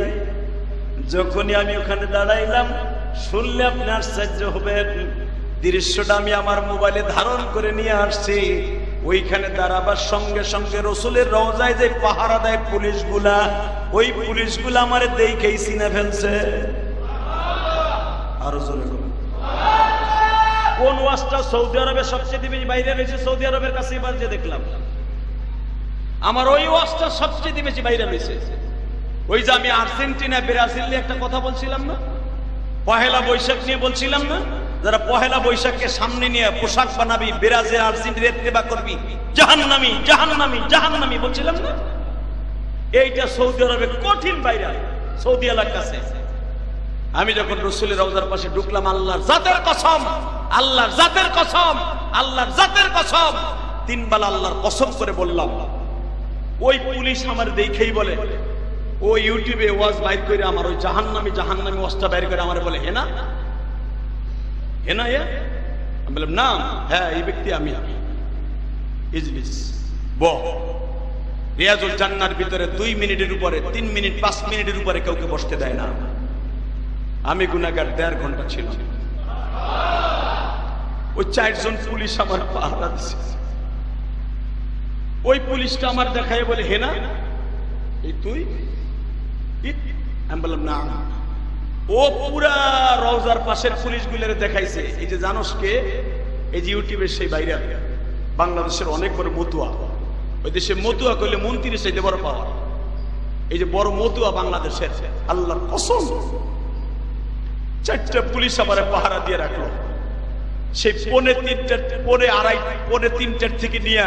যখনই আমি ওখানে দাঁড়াইলাম, শুনলে আপনি আশ্চর্য হবেন, দৃশ্যটা আমি আমার মোবাইলে ধারণ করে নিয়ে আসছি। ওইখানে দাঁড়াবার সঙ্গে সঙ্গে রসুলের রওজায় যে পাহারা দেয় পুলিশগুলা, ওই পুলিশগুলা আমারে দেখেই চিনে ফেলছে। আরো জোরে বলুন। কোন ওয়াজটা সৌদি আরবে সবচেয়ে বেশি বাইরে রয়েছে, সৌদি আরবের কাছে এবার যে দেখলাম, আমার ওই ওয়াজটা সবচেয়ে বেশি বাইরে রয়েছে। ওই যে আমি আর্জেন্টিনা ব্রাজিল নিয়ে একটা কথা বলছিলাম না, পহেলা বৈশাখ নিয়ে বলছিলাম না, যারা পহেলা বৈশাখকে সামনে নিয়ে পোশাক বানাবি, ব্রাজিল আর্জেন্টিনা ইত্তেবা করবি, জাহান্নামী জাহান্নামী জাহান্নামী বলছিলাম না, এইটা সৌদি আরবে কঠিন ভাইরাল, সৌদি এলাকার কাছে। আমি যখন রসুলের রওজার পাশে ঢুকলাম, আল্লাহর জাতের কসম, আল্লাহর জাতের কসম, আল্লাহর জাতের কসম, 3 বেলা আল্লাহর কসম করে বললাম, ওই পুলিশ আমার দেখেই বলে, ও ইউটিউবে ওয়াজ বাইর করে আমার ওই জাহান্নামী জাহান্নামী ওয়াজটা বাইর করে আমার বলে, হেনা হেনা ইয়া, আমি বললাম না, হ্যাঁ এই ব্যক্তি আমি, ইজলিস রিয়াজুল জান্নার ভিতরে 2 মিনিটের উপরে, 3 মিনিট 5 মিনিটের উপরে কাউকে বসতে দেয় না। আমি গুনাহগার 1.5 ঘন্টা ছিল, ওই 4 জন পুলিশ আমার পাহারা দিছে। ওই পুলিশটা আমার দেখায় বলে, হেনা এই তুই? আমি বললাম না। ও পুরা রওজার পাশের পুলিশগুলোরে দেখাইছে, এই যে জানোস কে, এই যে ইউটিউবের সেই বাইরে বাংলাদেশের অনেক বড় মতুয়া, ওই দেশে মতুয়া করলে মন্ত্রীর চাইতে বড় পাওয়া, এই যে বড় মতুয়া বাংলাদেশের, আল্লাহর কসম 4টা পুলিশ আমার পাহারা দিয়ে রাখলো। সেই 2:30 থেকে নিয়ে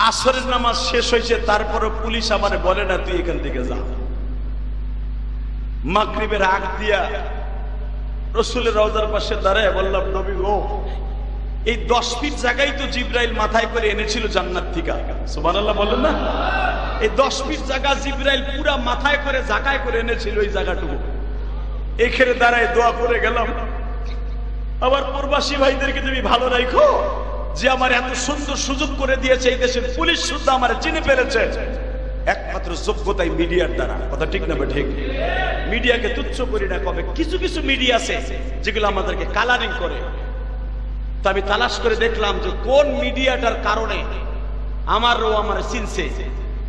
আসরের নামাজ শেষ হয়েছে, তারপরে পুলিশ আমারে বলে না তুই এখান থেকে যা। মাগরিবের আগ দিয়া রসুলের রওজার পাশে দাঁড়ায় বললাম, নবী গো, এই 10 ফিট জায়গায় তো জিবরাইল মাথায় করে এনেছিল জান্নাত থেকে, সুবহানাল্লাহ বলেন না, এই 10 ফিট জায়গা জিবরাইল পুরা মাথায় করে জাকায় করে এনেছিল ওই জায়গাটুকু। এখানে দাঁড়ায় দোয়া করে গেলাম, আবার প্রবাসী ভাইদেরকে তুমি ভালো রাখো, যে আমার এত সুন্দর সুযোগ করে দিয়েছে, এই দেশের পুলিশ শুদ্ধ আমার চিনে ফেলেছে একমাত্র যোগ্যতাই মিডিয়ার দ্বারা। কথা ঠিক না? ঠিক। মিডিয়াকে তুচ্ছ করি না, কবে কিছু কিছু মিডিয়া আছে যেগুলো আমাদেরকে কালারিং করে। তো আমি তালাশ করে দেখলাম যে কোন মিডিয়াটার কারণে আমার চিনছে,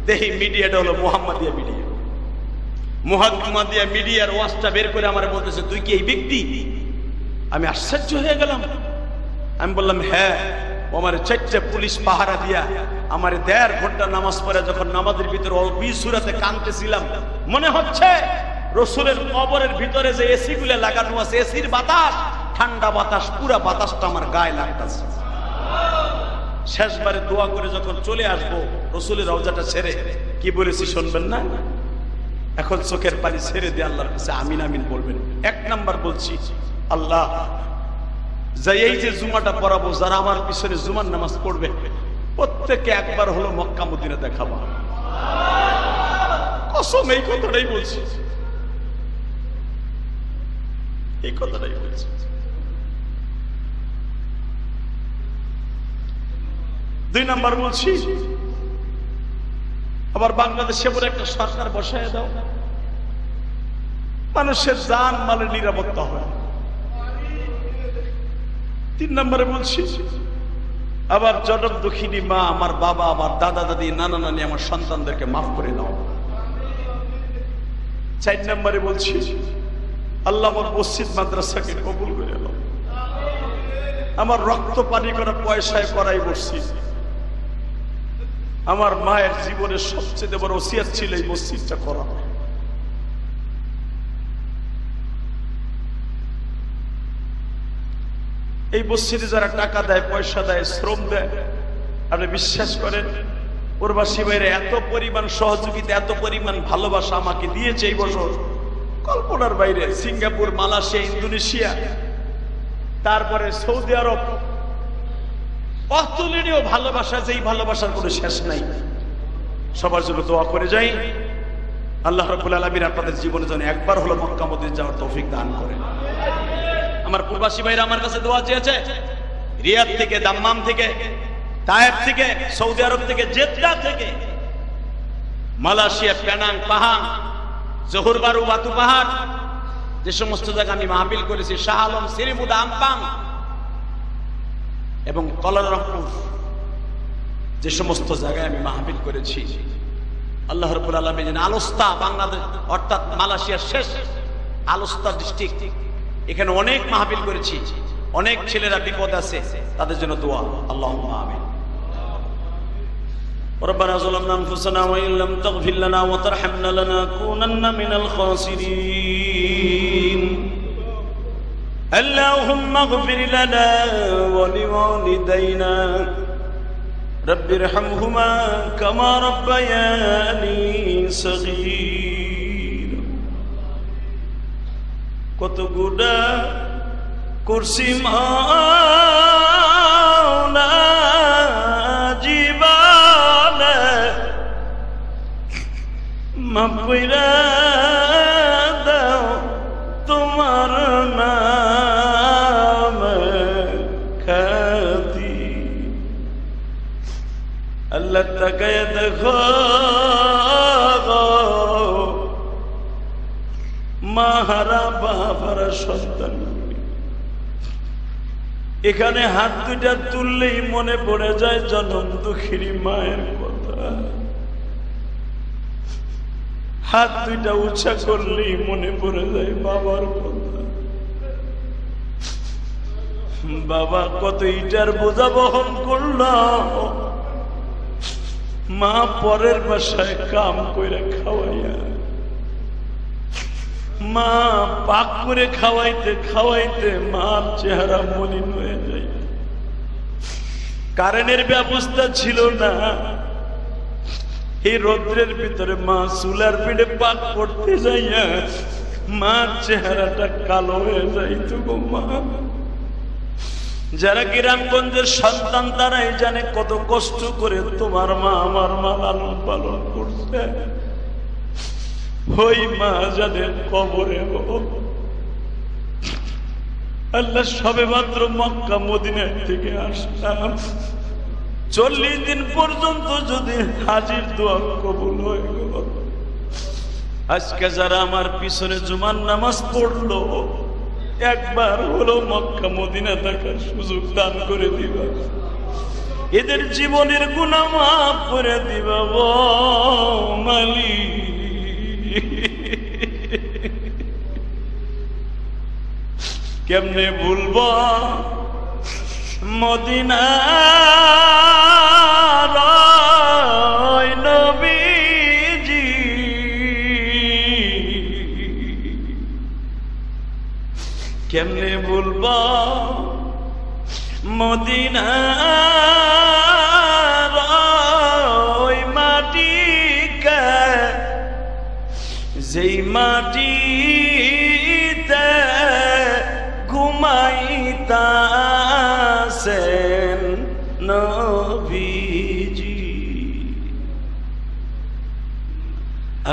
দেখি মিডিয়াটা হলো মুহাম্মাদিয়া মিডিয়া। মুহাম্মাদিয়া মিডিয়ার ওয়াজটা বের করে আমার বলতেছে, তুই কি এই ব্যক্তি? আমি আশ্চর্য হয়ে গেলাম। আমি বললাম হ্যাঁ। ও আমার 4টা পুলিশ পাহারা দিয়া আমার 1.5 ঘন্টা নামাজ পড়ে যখন নামাজের ভিতরে অল্পি সুরাতে কাঁদতেছিলাম, মনে হচ্ছে রসুলের কবরের ভিতরে যে এসি গুলো লাগানো আছে, এসির বাতাস, ঠান্ডা বাতাস, পুরা বাতাসটা আমার গায়ে লাগতেছে। শেষবারে দোয়া করে যখন চলে আসবো রসুলের রওজাটা ছেড়ে, কি বলেছি শুনবেন না? এখন চোখের পানি ছেড়ে দিয়ে আল্লাহর কাছে আমিন আমিন বলবেন। 1 নাম্বার বলছি, আল্লাহ, যে এই যে জুমাটা পড়াবো, যারা আমার পিছনে জুমার নামাজ পড়বে, প্রত্যেকে একবার হলো মক্কা মদিনা দেখাবো। কসম এই কথাটাই বলছি, এই কথাটাই বলছি। দুই নাম্বার বলছি, আবার বাংলাদেশে বলে একটা সরকার বসায় দাও, মানুষের জান মালের নিরাপত্তা হয়। তিন নম্বরে বলছি, আবার জনম দুঃখিনী মা, আমার বাবা, আমার দাদা দাদি, নানা নানি, আমার সন্তানদেরকে মাফ করে দাও। চার নম্বরে বলছি, আল্লাহ আমার মসজিদ মাদ্রাসাকে কবুল করে নাও। আমার রক্ত পানি করা পয়সায় করাই বসছি। আমার মায়ের জীবনের সবচেয়ে বড় ওসিয়ত ছিল এই মসজিদটা করা। এই মসজিদে যারা টাকা দেয়, পয়সা দেয়, শ্রম দেয়, আপনি বিশ্বাস করেন প্রবাসী ভাইরা এত পরিমাণ সহযোগিতা, এত পরিমাণ ভালোবাসা আমাকে দিয়েছে এই বছর, কল্পনার বাইরে। সিঙ্গাপুর, মালয়েশিয়া, ইন্দোনেশিয়া, তারপরে সৌদি আরব, অতুলনীয় ভালোবাসা, যেই ভালোবাসার কোনো শেষ নাই। সবার জন্য দোয়া করে যাই, আল্লাহ রাব্বুল আলামিন আপনাদের জীবনে যেন একবার হলো মক্কা মদিনা যাওয়ার তৌফিক দান করেন। আমার প্রবাসী ভাইরা আমার কাছে দোয়া চেয়েছে, রিয়াদ থেকে, দাম্মাম থেকে, তায়েফ থেকে, সৌদি আরব থেকে, জেদ্দা থেকে, মালয়েশিয়া, পেনাং, পাহাং, জোহর বারু, বাতু পাহাড়, যে সমস্ত জায়গা আমি মাহফিল করেছি, শাহ আলম, সিরিমুদা, আমপাং এবং কলারামপুর, যে সমস্ত জায়গায় আমি মাহফিল করেছি, আল্লাহ রাব্বুল আলামিন যেন আলোস্তা, বাংলাদেশ অর্থাৎ মালয়েশিয়ার শেষ আলোস্তা ডিস্ট্রিক্ট, এখানে অনেক মাহফিল করেছি, অনেক ছেলেরা বিপদ আছে, তাদের জন্য দোয়া। আল্লাহুম্মা আমিন। ربنا ظلمنا انفسنا وان لم تغفر لنا وترحمنا لنكونن من الخاسرين اللهم اغفر لنا ولوالدينا رب ارحمهما كما ربياني صغيرا কত গুনাহ করছি মাওলা জীবনে, মাফ কইরা দাও তোমার নামে খাতির। আল্লাহ তাকায় দেখো মাহারা বাবারা সন্তান, এখানে হাত দুইটা তুললেই মনে পড়ে যায় জনম দুঃখিনী মায়ের কথা। হাত দুইটা উঁচা করলেই মনে পড়ে যায় বাবার কথা। বাবা কত ইটার বোঝা বহন করল, মা পরের বাসায় কাম করে খাওয়াইয়া, মা পাক করে খাওয়াইতে খাওয়াইতে মার চেহারা মলিন হয়ে যায়। কারেন্টের ব্যবস্থা ছিল না, এই রৌদ্রের ভিতরে মা চুলার পিঠে পাক করতে যাইয়া মার চেহারাটা কালো হয়ে যাইত গো মা। যারা গ্রামগঞ্জের সন্তান তারাই জানে কত কষ্ট করে তোমার মা আমার মা লালন পালন করছে। ওই মা যাদের কবরে আল্লাহ সবে মাত্র মক্কা মদিনা থেকে আসলাম, 40 দিন পর্যন্ত যদি হাজির দোয়া কবুল হয়ে গেল, আজকে যারা আমার পিছনে জুমার নামাজ পড়লো একবার হলো মক্কা মদিনা দেখার সুযোগ দান করে দিবা, এদের জীবনের গুনাহ মাফ করে দিবা গো মালিক। কেমনে ভুলবো মদিনার নবীজি, কেমনে ভুলবো মদিনার মাটিকে, যেই মাটিতে ঘুমাইতাছেন নবী।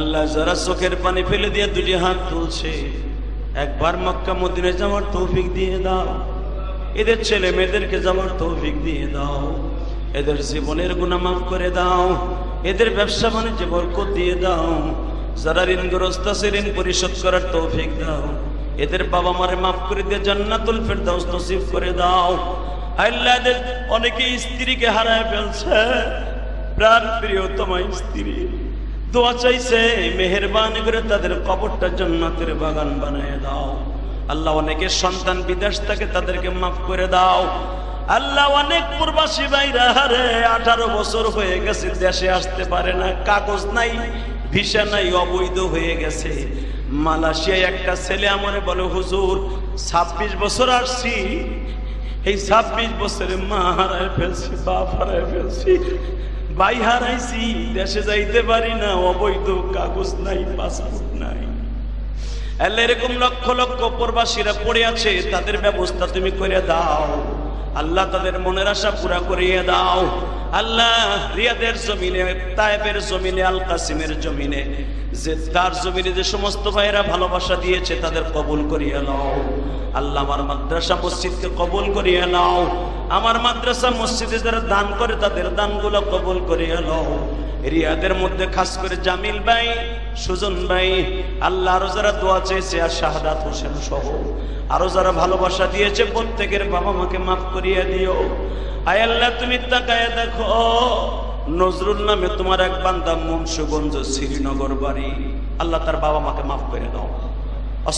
আল্লাহ যারা চোখের পানি ফেলে দিয়ে দুটি হাত তুলছে, একবার মক্কা মদিনায় যাওয়ার তৌফিক দিয়ে দাও। এদের ছেলে মেয়েদেরকে যাওয়ার তৌফিক দিয়ে দাও। এদের জীবনের গুনাহ মাফ করে দাও। এদের ব্যবসা বাণিজ্যে বরকত দিয়ে দাও। যারা ঋণগ্রস্ত আছে ঋণ পরিশোধ করার তৌফিক দাও। এদের বাবা মারে মাফ করে দিয়ে জান্নাতুল ফেরদাউস নসিব করে দাও। আল্লাহ এদের অনেকে স্ত্রীকে হারায় ফেলছে, প্রাণ প্রিয়তমা স্ত্রী, দোয়া চাইছে, মেহেরবানি করে তাদের কবরটা জান্নাতের বাগান বানিয়ে দাও। আল্লাহ অনেকের সন্তান বিদেশ থেকে, তাদেরকে মাফ করে দাও। আল্লাহ অনেক প্রবাসী ভাইরা হারে 18 বছর হয়ে গেছে, দেশে আসতে পারে না, কাগজ নাই, ভিসা নাই, অবৈধ হয়ে গেছে। মালয়েশিয়ায় একটা ছেলে আমারে বলে, হুজুর 26 বছর আসছি, এই 26 বছরে মা হারায় ফেলছি, বাপ হারায় ফেলছি, ভাই হারাইছি, দেশে যাইতে পারি না, অবৈধ কাগজ নাই, পাসপোর্ট নাই। আল্লাহ এরকম লক্ষ লক্ষ প্রবাসীরা পড়ে আছে, তাদের ব্যবস্থা তুমি করে দাও। আল্লাহ তাদের মনের আশা পুরা করিয়ে দাও। আল্লাহ রিয়াদের জমিনে, তায়েবের জমিনে, আল কাসিমের জমিনে, যে তার জমিনে যে সমস্ত ভাইরা ভালোবাসা দিয়েছে তাদের কবুল করিয়ে নাও। আল্লাহ আমার মাদ্রাসা মসজিদকে কবুল করিয়ে নাও। আমার মাদ্রাসা মসজিদে যারা দান করে তাদের দানগুলো কবুল করিয়ে নাও। রিয়াদের মধ্যে খাস করে জামিল ভাই, সুজন ভাই, আল্লাহ আরো যারা দোয়া চেয়েছে, আর শাহাদাত হোসেন সহ আরো যারা ভালোবাসা দিয়েছে, প্রত্যেকের বাবা মাকে মাফ করিয়ে দিও। আয় আল্লাহ তুমি তাকায় দেখো, নজরুল নামে তোমার এক বান্দা, মুন্সিগঞ্জ শ্রীনগর বাড়ি, আল্লাহ তার বাবা মাকে মাফ করে দাও।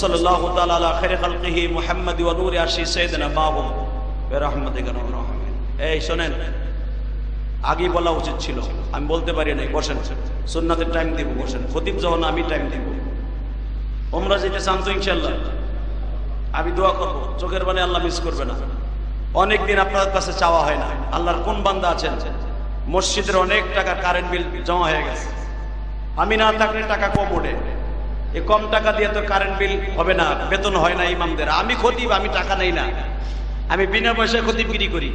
সাল্লাল্লাহু তাআলা আলা খায়রি খালকিহি মুহাম্মাদ ওয়া নূরি আরশি সাইয়্যিদিনা মাহবুব ওয়া রাহমাতিকা রাহমান। এই শুনেন, আগেই বলা উচিত ছিল, আমি বলতে পারি নাই। বসেন, সুন্নাতের টাইম দিব, বসেন। খতিব যখন আমি টাইম দিব। ওমরা যেতে চান তো ইনশাআল্লাহ আমি দোয়া করব, চোখের বাণী আল্লাহ মিস করবে না। অনেকদিন আপনার কাছে চাওয়া হয় না। আল্লাহর কোন বান্দা আছেন মসজিদের অনেক টাকা কারেন্ট বিল জমা হয়ে গেছে, আমি না থাকলে টাকা কম ওঠে, এই কম টাকা দিয়ে তো কারেন্ট বিল হবে না, বেতন হয় না ইমামদের। আমি খতিব, আমি টাকা নেই না, আমি বিনা পয়সায় খতিবগিরি করি।